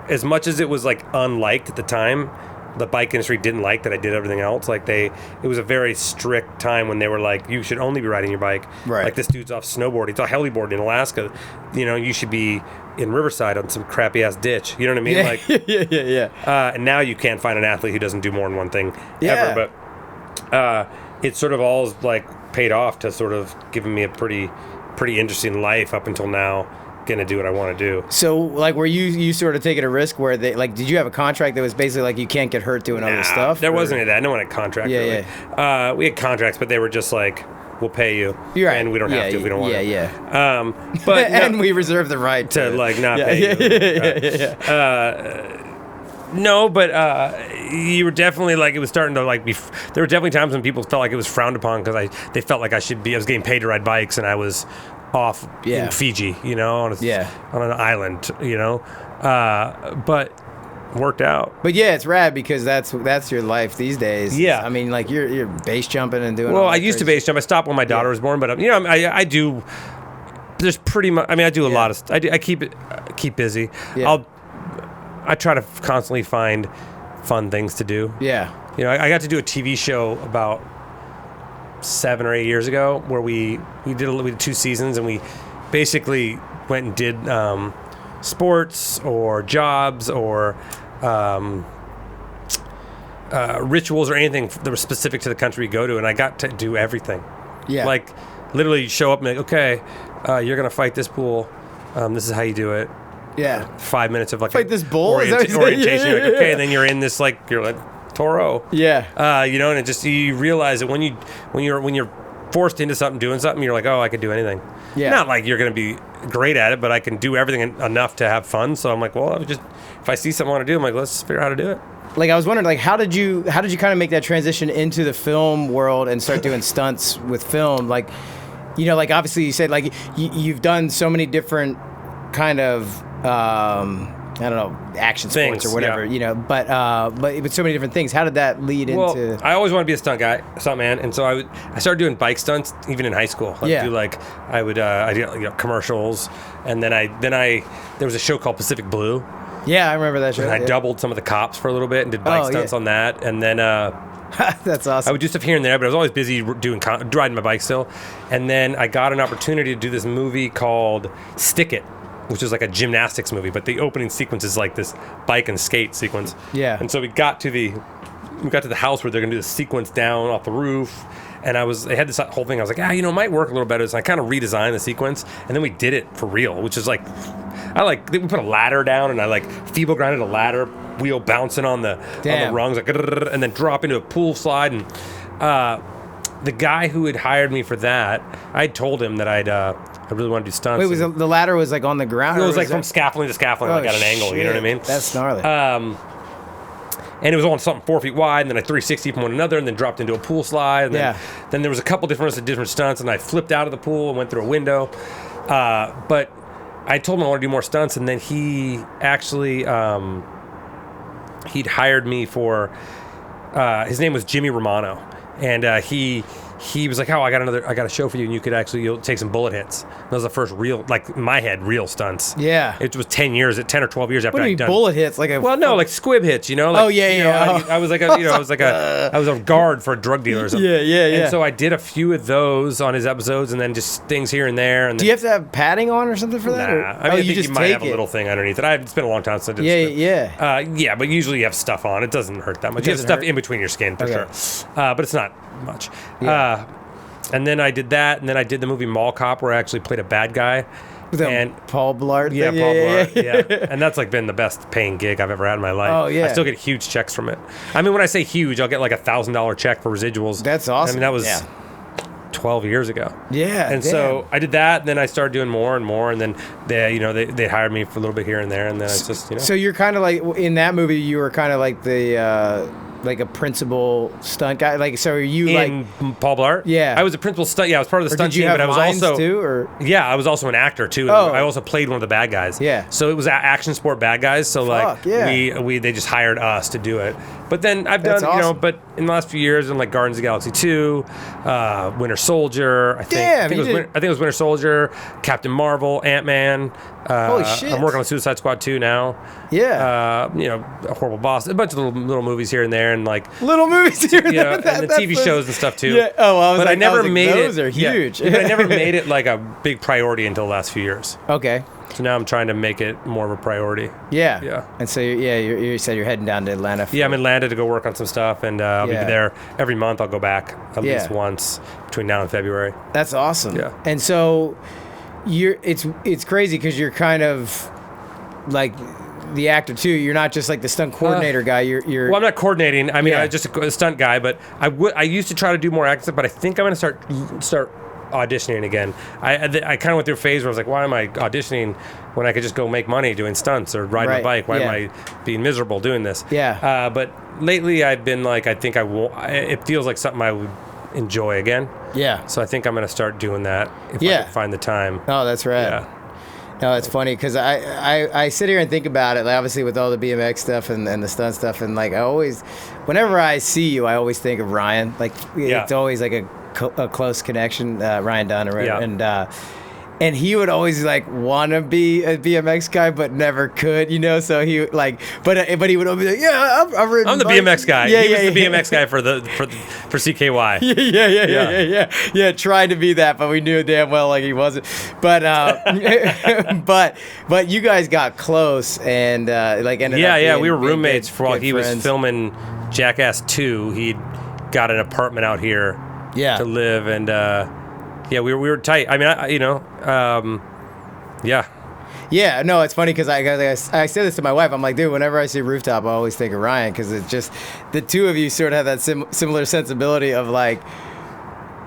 as much as it was like unliked at the time, the bike industry didn't like that I did everything else. Like it was a very strict time when they were like, you should only be riding your bike. Right. Like this dude's off snowboarding. He's off heliboarding in Alaska. You know, you should be in Riverside on some crappy ass ditch. You know what I mean? Yeah. Like, yeah. And now you can't find an athlete who doesn't do more than one thing ever. But it sort of all like paid off to sort of giving me a pretty interesting life up until now. Gonna do what I want to do. So, like, were you sort of taking a risk where they like? Did you have a contract that was basically like you can't get hurt doing other stuff? There wasn't any of that. No one had contract. Yeah. We had contracts, but they were just like, we'll pay you, right. And we don't have to if we don't want to. Yeah. But and we reserve the right to like not pay you. No, but you were definitely like, it was starting to like be. There were definitely times when people felt like it was frowned upon because they felt like I was getting paid to ride bikes, and I was off in Fiji, you know, on an island, you know, but worked out. But yeah, it's rad because that's your life these days. Yeah, I mean, like you're base jumping and doing. Well, I used to base jump. I stopped when my daughter was born, but you know, I do. There's pretty much. I mean, I do a lot of. I keep busy. Yeah. I try to constantly find fun things to do. Yeah. You know, I got to do a TV show about 7 or 8 years ago where we did 2 seasons, and we basically went and did sports or jobs or rituals or anything that was specific to the country you go to, and I got to do everything. Yeah. Like literally show up and be like, okay, you're gonna fight this bull. This is how you do it. Yeah. 5 minutes of like fight this bull orientation. You're like, okay, and then you're in this like you're like Toro. Yeah. You know, and it just you realize that when you're forced into something, doing something, you're like, oh, I could do anything. Yeah. Not like you're going to be great at it, but I can do everything enough to have fun. So I'm like, well, if I see something I want to do, I'm like, let's figure out how to do it. Like, I was wondering, like, how did you kind of make that transition into the film world and start doing stunts with film? Like, you know, like, obviously you said, like, you've done so many different kind of, I don't know, action sports or whatever, you know, but with so many different things. How did that lead into? I always wanted to be a stuntman, and so I started doing bike stunts even in high school. I did commercials, and then there was a show called Pacific Blue. Yeah, I remember that show. And I doubled some of the cops for a little bit and did bike stunts on that, and then that's awesome. I would do stuff here and there, but I was always busy riding my bike still. And then I got an opportunity to do this movie called Stick It, which is like a gymnastics movie, but the opening sequence is like this bike and skate sequence. Yeah. And so we got to the house where they're gonna do the sequence down off the roof, and I had this whole thing. I was like, it might work a little better. So I kind of redesigned the sequence, and then we did it for real, which is like, we put a ladder down, and I like feeble grinded a ladder, wheel bouncing on the rungs, like, and then drop into a pool slide. And the guy who had hired me for that, I told him that I really want to do stunts. Wait, the ladder was like on the ground? It was like from scaffolding to scaffolding, like at an angle. You know what I mean? That's gnarly. And it was on something 4 feet wide, and then I 360 from one another, and then dropped into a pool slide. And then there was a couple different stunts, and I flipped out of the pool and went through a window. But I told him I wanted to do more stunts, and then he actually he'd hired me for. His name was Jimmy Romano, and he was like, I got a show for you, and you'll take some bullet hits. That was the first real, like, in my head, real stunts. Yeah. It was 10 or 12 years after I'd done. Bullet hits? Like like squib hits, you know? Like, I was a guard for a drug dealer or something. Yeah. And so I did a few of those on his episodes, and then just things here and there. And do you have to have padding on or something for that? Nah. I think you might have a little thing underneath it. It's been a long time since I did squib. Yeah, but usually you have stuff on. It doesn't hurt that much. You have stuff in between your skin, for sure. But it's not much. And then I did that, and then I did the movie Mall Cop, where I actually played a bad guy. And Paul Blart thing? Paul Blart, yeah. And that's like been the best paying gig I've ever had in my life. Oh, yeah. I still get huge checks from it. I mean, when I say huge, I'll get like $1,000 check for residuals. That's awesome. I mean, that was 12 years ago. Yeah. And so I did that, and then I started doing more and more, and then they hired me for a little bit here and there, and then I just, So you're kind of like, in that movie, you were kind of like the... like a principal stunt guy, like, so are you in Paul Blart? Yeah, I was a principal stunt. Yeah, I was part of the stunt team, but I was also too, or I was also an actor too. I also played one of the bad guys. Yeah, so it was action sport bad guys. So they just hired us to do it. But then I've done awesome. but in the last few years, in like Guardians of the Galaxy 2, Winter Soldier. I think it was Winter Soldier, Captain Marvel, Ant-Man. Holy shit! I'm working on Suicide Squad 2 now. Yeah. A Horrible Boss, a bunch of little movies here and there, and like little movies here and there, and the TV shows and stuff too. Yeah. Oh, I never made it. Those are huge. Yeah, I never made it like a big priority until the last few years. Okay. So now I'm trying to make it more of a priority. Yeah. Yeah. And so you said you're heading down to Atlanta. Yeah, I'm in Atlanta to go work on some stuff, and I'll be there every month. I'll go back at least once between now and February. That's awesome. Yeah. And so it's crazy because you're kind of like the actor too. You're not just like the stunt coordinator guy. You're well, I'm not coordinating. I mean, I'm just a stunt guy, but I used to try to do more acting stuff, but I think I'm going to start auditioning again. I kind of went through a phase where I was like, why am I auditioning when I could just go make money doing stunts or ride my bike? Why am I being miserable doing this? Yeah. But lately I've been like, I think it feels like something I would enjoy again. Yeah. So I think I'm going to start doing that if I can find the time. Oh, that's right. Yeah. No, it's funny because I sit here and think about it, like, obviously with all the BMX stuff and the stunt stuff, and like whenever I see you, I always think of Ryan. Like it's always like a close connection, Ryan Dunn, and he would always like want to be a BMX guy, but never could, you know. So he but he would always be like, I'm the BMX guy. He was the BMX guy for CKY. Yeah. Tried to be that, but we knew damn well like he wasn't. But but you guys got close and like ended up being we were roommates while he friends. was filming Jackass 2. He'd got an apartment out here to live, and we were tight. I mean, Yeah, no, it's funny because I say this to my wife. I'm like, dude, whenever I see Rooftop, I always think of Ryan because it's just the two of you sort of have that similar sensibility of like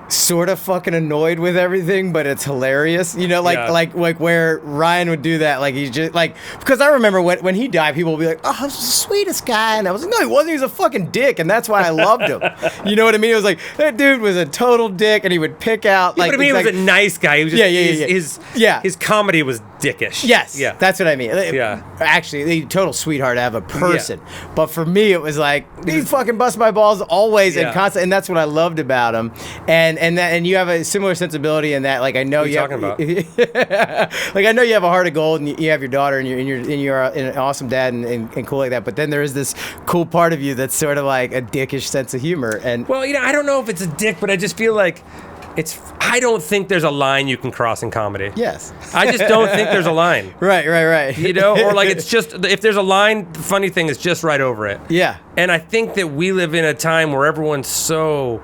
sort of fucking annoyed with everything, but it's hilarious. You know, like where Ryan would do that. Like he's just like, because I remember when he died, people would be like, "Oh, he's the sweetest guy," and I was like, "No, he wasn't. He was a fucking dick," and that's why I loved him. You know what I mean? It was like that dude was a total dick, and he would pick out like. But I mean, he was a nice guy. He was just, his comedy was dickish. Yes, yeah, that's what I mean. Yeah, actually, a total sweetheart of a person. Yeah. But for me, it was like he fucking bust my balls always and constant, and that's what I loved about him. And you have a similar sensibility in that. Like I know what are you talking about. Like I know you have a heart of gold, and you have your daughter, and you're an awesome dad and cool like that. But then there is this cool part of you that's sort of like a dickish sense of humor. And well, I don't know if it's a dick, but I just feel like. I don't think there's a line you can cross in comedy. Yes. I just don't think there's a line. Right. You know, or like it's just, if there's a line, the funny thing is just right over it. Yeah. And I think that we live in a time where everyone's so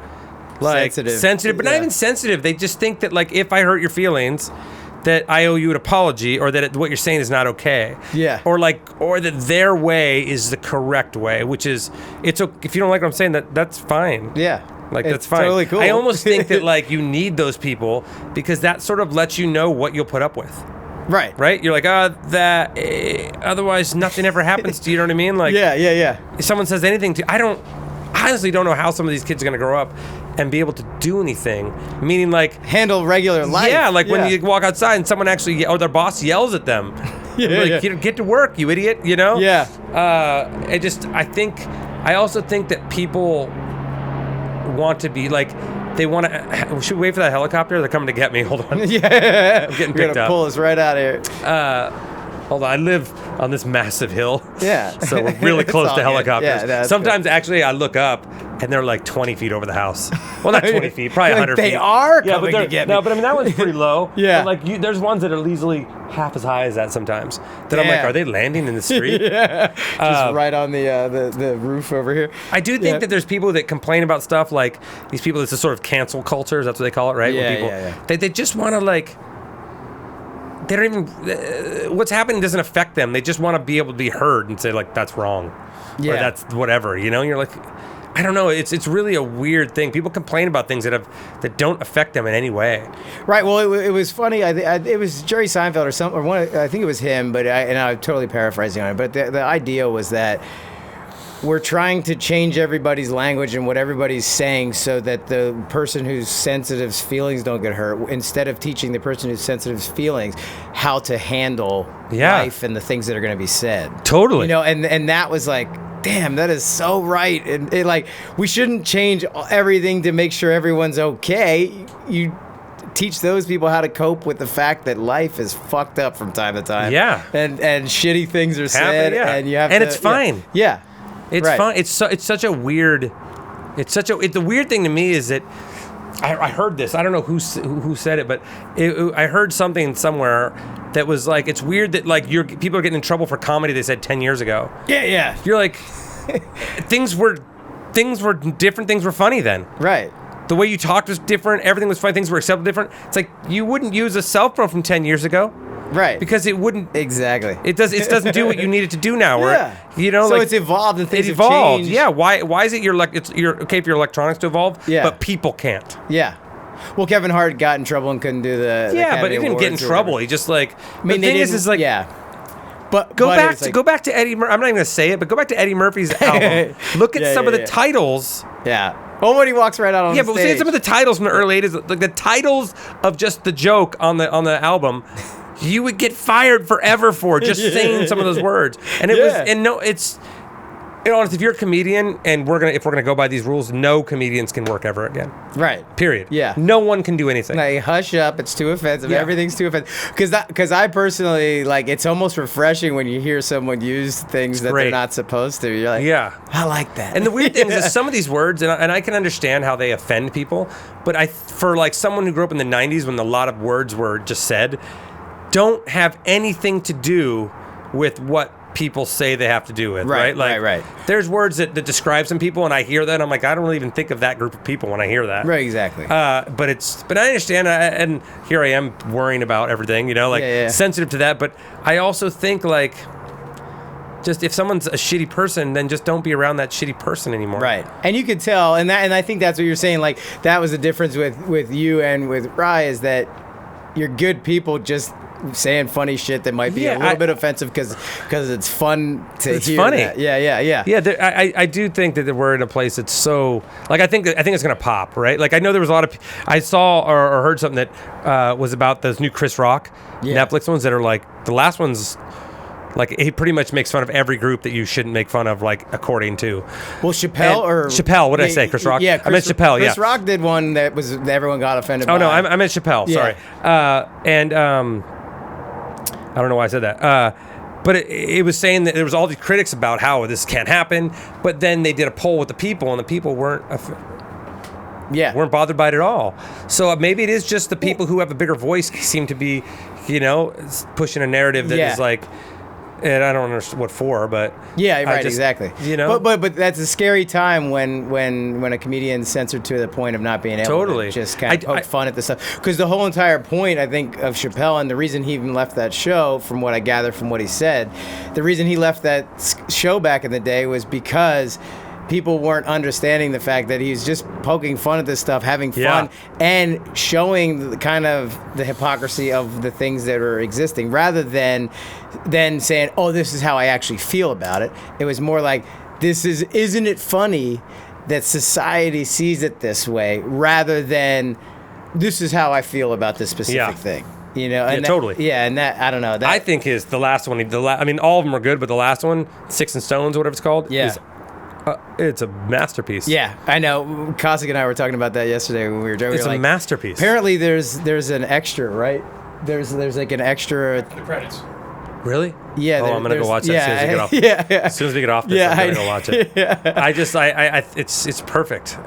like sensitive, but not even sensitive. They just think that like if I hurt your feelings, that I owe you an apology, or that what you're saying is not okay. Yeah. Or that their way is the correct way, which is if you don't like what I'm saying, that's fine. Yeah. Like, that's fine. Totally cool. I almost think that, like, you need those people because that sort of lets you know what you'll put up with. Right. Right? You're like, otherwise nothing ever happens to you, you know what I mean? Like, yeah. If someone says anything to you, I honestly don't know how some of these kids are going to grow up and be able to do anything. Meaning, like... handle regular life. Yeah, like when you walk outside and someone actually, or their boss yells at them. Get to work, you idiot, you know? Yeah. I also think that people... want to be like they want to. Should we wait for that helicopter? They're coming to get me. Hold on. Yeah, I'm getting You're picked gonna up. Pull us right out of here. Hold on. I live on this massive hill. Yeah. So we're really close to helicopters. Yeah, sometimes actually I look up and they're like 20 feet over the house. Well, not 20 feet, probably 100 feet. They are coming to get me. No, but I mean that one's pretty low. Yeah. But like there's ones that are easily half as high as that sometimes. That I'm like, are they landing in the street? Yeah. Just right on the roof over here. I do think that there's people that complain about stuff like these people. It's a sort of cancel culture. That's what they call it, right? Yeah. They just want to like. They don't even. What's happening doesn't affect them. They just want to be able to be heard and say like that's wrong, or that's whatever. You know, and you're like, I don't know. It's really a weird thing. People complain about things that don't affect them in any way. Right. Well, it was funny. It was Jerry Seinfeld or some, or one. I think it was him, but I'm totally paraphrasing on it. But the idea was that we're trying to change everybody's language and what everybody's saying so that the person who's sensitive's feelings don't get hurt, instead of teaching the person who's sensitive's feelings how to handle life and the things that are going to be said. Totally. You know, and that was like, damn, that is so right. And like, we shouldn't change everything to make sure everyone's okay. You teach those people how to cope with the fact that life is fucked up from time to time. Yeah. And shitty things are said, and you have to, it's fine. Yeah. It's fine. It's such a weird. The weird thing to me is that I heard this. I don't know who said it, but I heard something somewhere that was like, it's weird that like people are getting in trouble for comedy they said 10 years ago. Yeah. You're like, things were different. Things were funny then. Right. The way you talked was different. Everything was funny. Things were accepted different. It's like you wouldn't use a cell phone from 10 years ago. Right. Because it wouldn't. Exactly. It doesn't do what you need it to do now. Or, you know, so like, it's evolved and things have evolved. Changed. Yeah. Why is it you're okay for your electronics to evolve? Yeah. But people can't. Yeah. Well, Kevin Hart got in trouble and couldn't do the but he didn't get in trouble. He just like. I mean, the thing is like. Yeah. But go back to Eddie Murphy. I'm not even gonna say it, but go back to Eddie Murphy's album. Look at some of the titles. Yeah. Oh, when he walks right out on the stage. Yeah, but some of the titles from the early 80s, like the titles of just the joke on the album. You would get fired forever for just saying some of those words. And it's honest, if you're a comedian and if we're gonna go by these rules, no comedians can work ever again. Right. Period. Yeah. No one can do anything. Like, hush up, it's too offensive. Yeah. Everything's too offensive. Because I personally, like, it's almost refreshing when you hear someone use things that they're not supposed to. You're like, I like that. And the weird thing is some of these words, and I can understand how they offend people, but for like someone who grew up in the 90s when a lot of words were just said, don't have anything to do with what people say they have to do with, right? Right. There's words that describe some people, and I hear that, and I'm like, I don't really even think of that group of people when I hear that. Right, exactly. But I understand, and here I am worrying about everything, you know, like sensitive to that. But I also think like just if someone's a shitty person, then just don't be around that shitty person anymore. Right. And you could tell, and I think that's what you're saying. Like, that was the difference with you and with Rye, is that you're good people just saying funny shit that might be a little bit offensive because it's fun to it's hear. Funny. That. Yeah. Yeah, I do think that we're in a place that's so like I think it's gonna pop, right? Like I know there was a lot of I saw or heard something that was about those new Chris Rock Netflix ones that are like the last one's. Like, he pretty much makes fun of every group that you shouldn't make fun of, like, according to. Well, Chappelle, what did I say? Chris Rock? Yeah, I meant Chappelle, Chris Rock did one that everyone got offended by. Oh, no, I meant Chappelle, sorry. I don't know why I said that. But it was saying that there was all these critics about how this can't happen, but then they did a poll with the people, and the people weren't bothered by it at all. So maybe it is just the people who have a bigger voice seem to be, pushing a narrative that is like... And I don't understand what for, but exactly. But that's a scary time when a comedian's censored to the point of not being able to just kind of poke fun at the stuff. Because the whole entire point, I think, of Chappelle, and the reason he even left that show, from what I gather from what he said, the reason he left that show back in the day was because people weren't understanding the fact that he's just poking fun at this stuff, having fun, and showing the kind of the hypocrisy of the things that are existing, rather than saying, "Oh, this is how I actually feel about it." It was more like, isn't it funny that society sees it this way, rather than this is how I feel about this specific thing. And totally. Yeah, and that, I don't know. That, I think is the last one. I mean, all of them are good, but the last one, Sticks and Stones, whatever it's called, is it's a masterpiece. Yeah, I know. Kosik and I were talking about that yesterday when we were joking. It's a masterpiece. Apparently, there's an extra, right? There's like an extra. The credits. Really? Yeah. Oh, I'm gonna go watch that as soon as we get off. Yeah. As soon as we get off this, I'm gonna go watch it. It's perfect.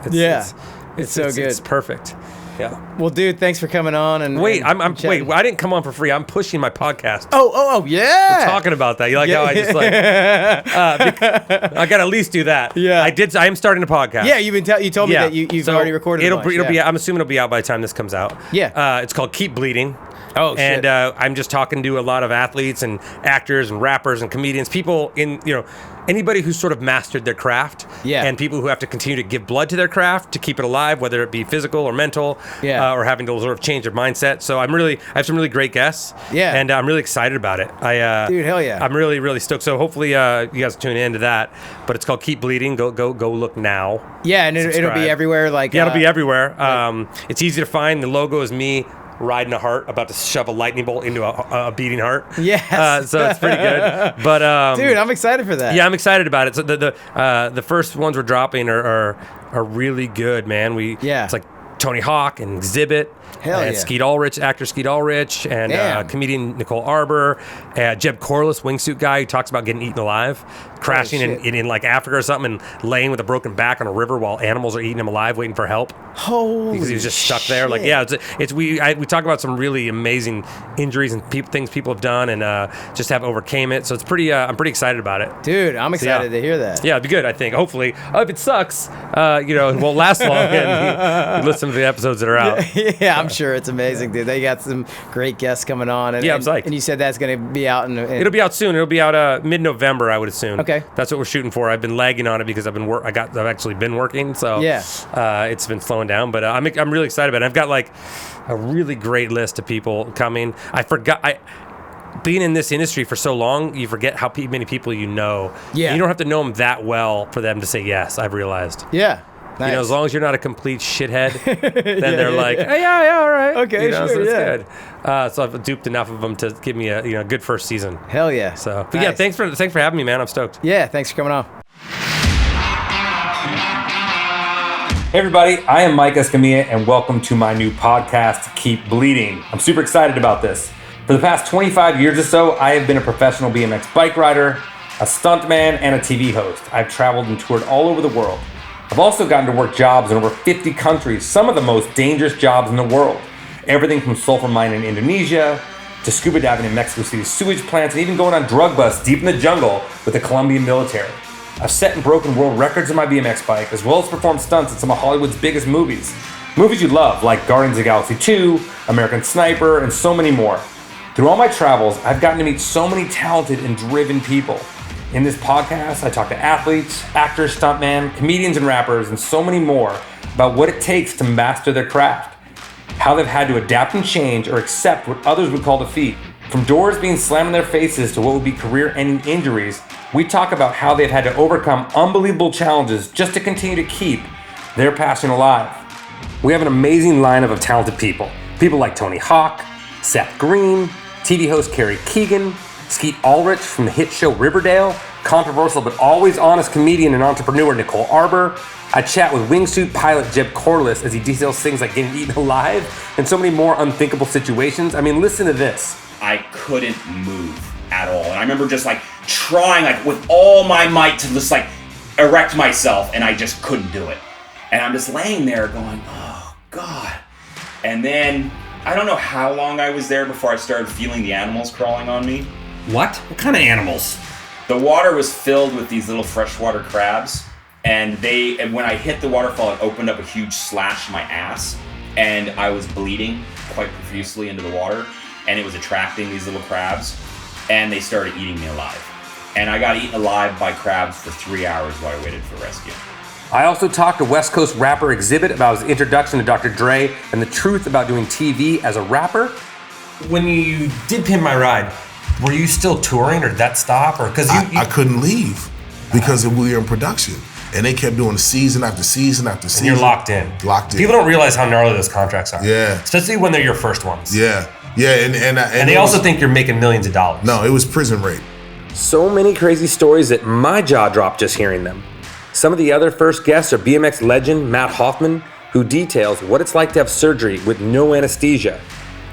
It's so good. It's perfect. Yeah. Well, dude, thanks for coming on. And wait, I didn't come on for free. I'm pushing my podcast. Oh, yeah. We're talking about that. You like how I just like? I got to at least do that. Yeah. I am starting a podcast. Yeah, you told me that you've already recorded. It'll be. I'm assuming it'll be out by the time this comes out. Yeah. It's called Keep Bleeding. Oh, shit. And I'm just talking to a lot of athletes and actors and rappers and comedians, people anybody who's sort of mastered their craft, and people who have to continue to give blood to their craft to keep it alive, whether it be physical or mental, or having to sort of change their mindset. So I have some really great guests, and I'm really excited about it. Dude, hell yeah! I'm really, really stoked. So hopefully you guys tune in to that. But it's called Keep Bleeding. Go look now. Yeah, and it'll be everywhere. It'll be everywhere. It's easy to find. The logo is me riding a heart, about to shove a lightning bolt into a beating heart. Yes. So it's pretty good. But dude, I'm excited for that. Yeah, I'm excited about it. So the first ones we're dropping are really good, man. It's like Tony Hawk and Exhibit. Hell yeah. Skeet Ulrich, actor Skeet Ulrich, and comedian Nicole Arbor, Jeb Corliss, wingsuit guy who talks about getting eaten alive, crashing in like Africa or something, and laying with a broken back on a river while animals are eating him alive, waiting for help. Because he was just stuck there. Like, we talk about some really amazing injuries and things people have done, and just have overcame it. So it's pretty. I'm pretty excited about it. Dude, I'm excited to hear that. Yeah, it'd be good. I think. Hopefully, if it sucks, it won't last long. And you listen to the episodes that are out. Yeah, I'm sure it's amazing, dude. They got some great guests coming on. And, I'm psyched. And you said that's going to be out it'll be out soon. It'll be out mid-November, I would assume. Okay. That's what we're shooting for. I've been lagging on it because I've actually been working, so it's been slowing down. But I'm really excited about it. I've got like a really great list of people coming. Being in this industry for so long, you forget how many people you know. Yeah. You don't have to know them that well for them to say yes, I've realized. Yeah. Nice. As long as you're not a complete shithead, then they're like, hey, yeah, all right. Okay, sure, so it's good. So I've duped enough of them to give me a good first season. Hell yeah. So, but thanks for having me, man. I'm stoked. Yeah, thanks for coming on. Hey everybody, I am Mike Escamilla, and welcome to my new podcast, Keep Bleeding. I'm super excited about this. For the past 25 years or so, I have been a professional BMX bike rider, a stuntman, and a TV host. I've traveled and toured all over the world. I've also gotten to work jobs in over 50 countries, some of the most dangerous jobs in the world. Everything from sulfur mining in Indonesia, to scuba diving in Mexico City's sewage plants, and even going on drug busts deep in the jungle with the Colombian military. I've set and broken world records on my BMX bike, as well as performed stunts in some of Hollywood's biggest movies. Movies you love, like Guardians of the Galaxy 2, American Sniper, and so many more. Through all my travels, I've gotten to meet so many talented and driven people. In this podcast, I talk to athletes, actors, stuntmen, comedians, and rappers, and so many more about what it takes to master their craft, how they've had to adapt and change or accept what others would call defeat. From doors being slammed in their faces to what would be career-ending injuries, we talk about how they've had to overcome unbelievable challenges just to continue to keep their passion alive. We have an amazing lineup of talented people. People like Tony Hawk, Seth Green, TV host Carrie Keegan, Skeet Ulrich from the hit show Riverdale, controversial but always honest comedian and entrepreneur Nicole Arbor. I chat with wingsuit pilot Jeb Corliss as he details things like getting eaten alive and so many more unthinkable situations. I mean, listen to this. I couldn't move at all. And I remember just like trying like with all my might to just like erect myself, and I just couldn't do it. And I'm just laying there going, oh God. And then I don't know how long I was there before I started feeling the animals crawling on me. What? What kind of animals? The water was filled with these little freshwater crabs, and when I hit the waterfall, it opened up a huge slash in my ass, and I was bleeding quite profusely into the water, and it was attracting these little crabs, and they started eating me alive. And I got eaten alive by crabs for 3 hours while I waited for rescue. I also talked to West Coast rapper Exhibit about his introduction to Dr. Dre and the truth about doing TV as a rapper. When you did Pin My Ride, were you still touring, or did that stop? Or because I couldn't leave because we were in production, and they kept doing season after season after season. And you're locked in. Locked in. People don't realize how gnarly those contracts are. Yeah. Especially when they're your first ones. Yeah. And they also think you're making millions of dollars. No, it was prison rape. So many crazy stories that my jaw dropped just hearing them. Some of the other first guests are BMX legend Matt Hoffman, who details what it's like to have surgery with no anesthesia.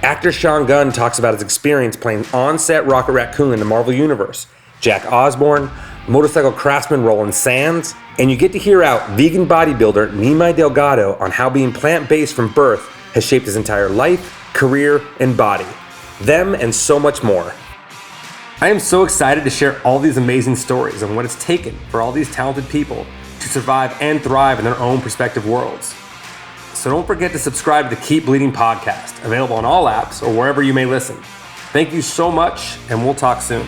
Actor Sean Gunn talks about his experience playing on-set Rocket Raccoon in the Marvel Universe. Jack Osborne, motorcycle craftsman Roland Sands, and you get to hear out vegan bodybuilder Nimai Delgado on how being plant-based from birth has shaped his entire life, career, and body. Them and so much more. I am so excited to share all these amazing stories and what it's taken for all these talented people to survive and thrive in their own respective worlds. So don't forget to subscribe to the Keep Bleeding podcast, available on all apps or wherever you may listen. Thank you so much, and we'll talk soon.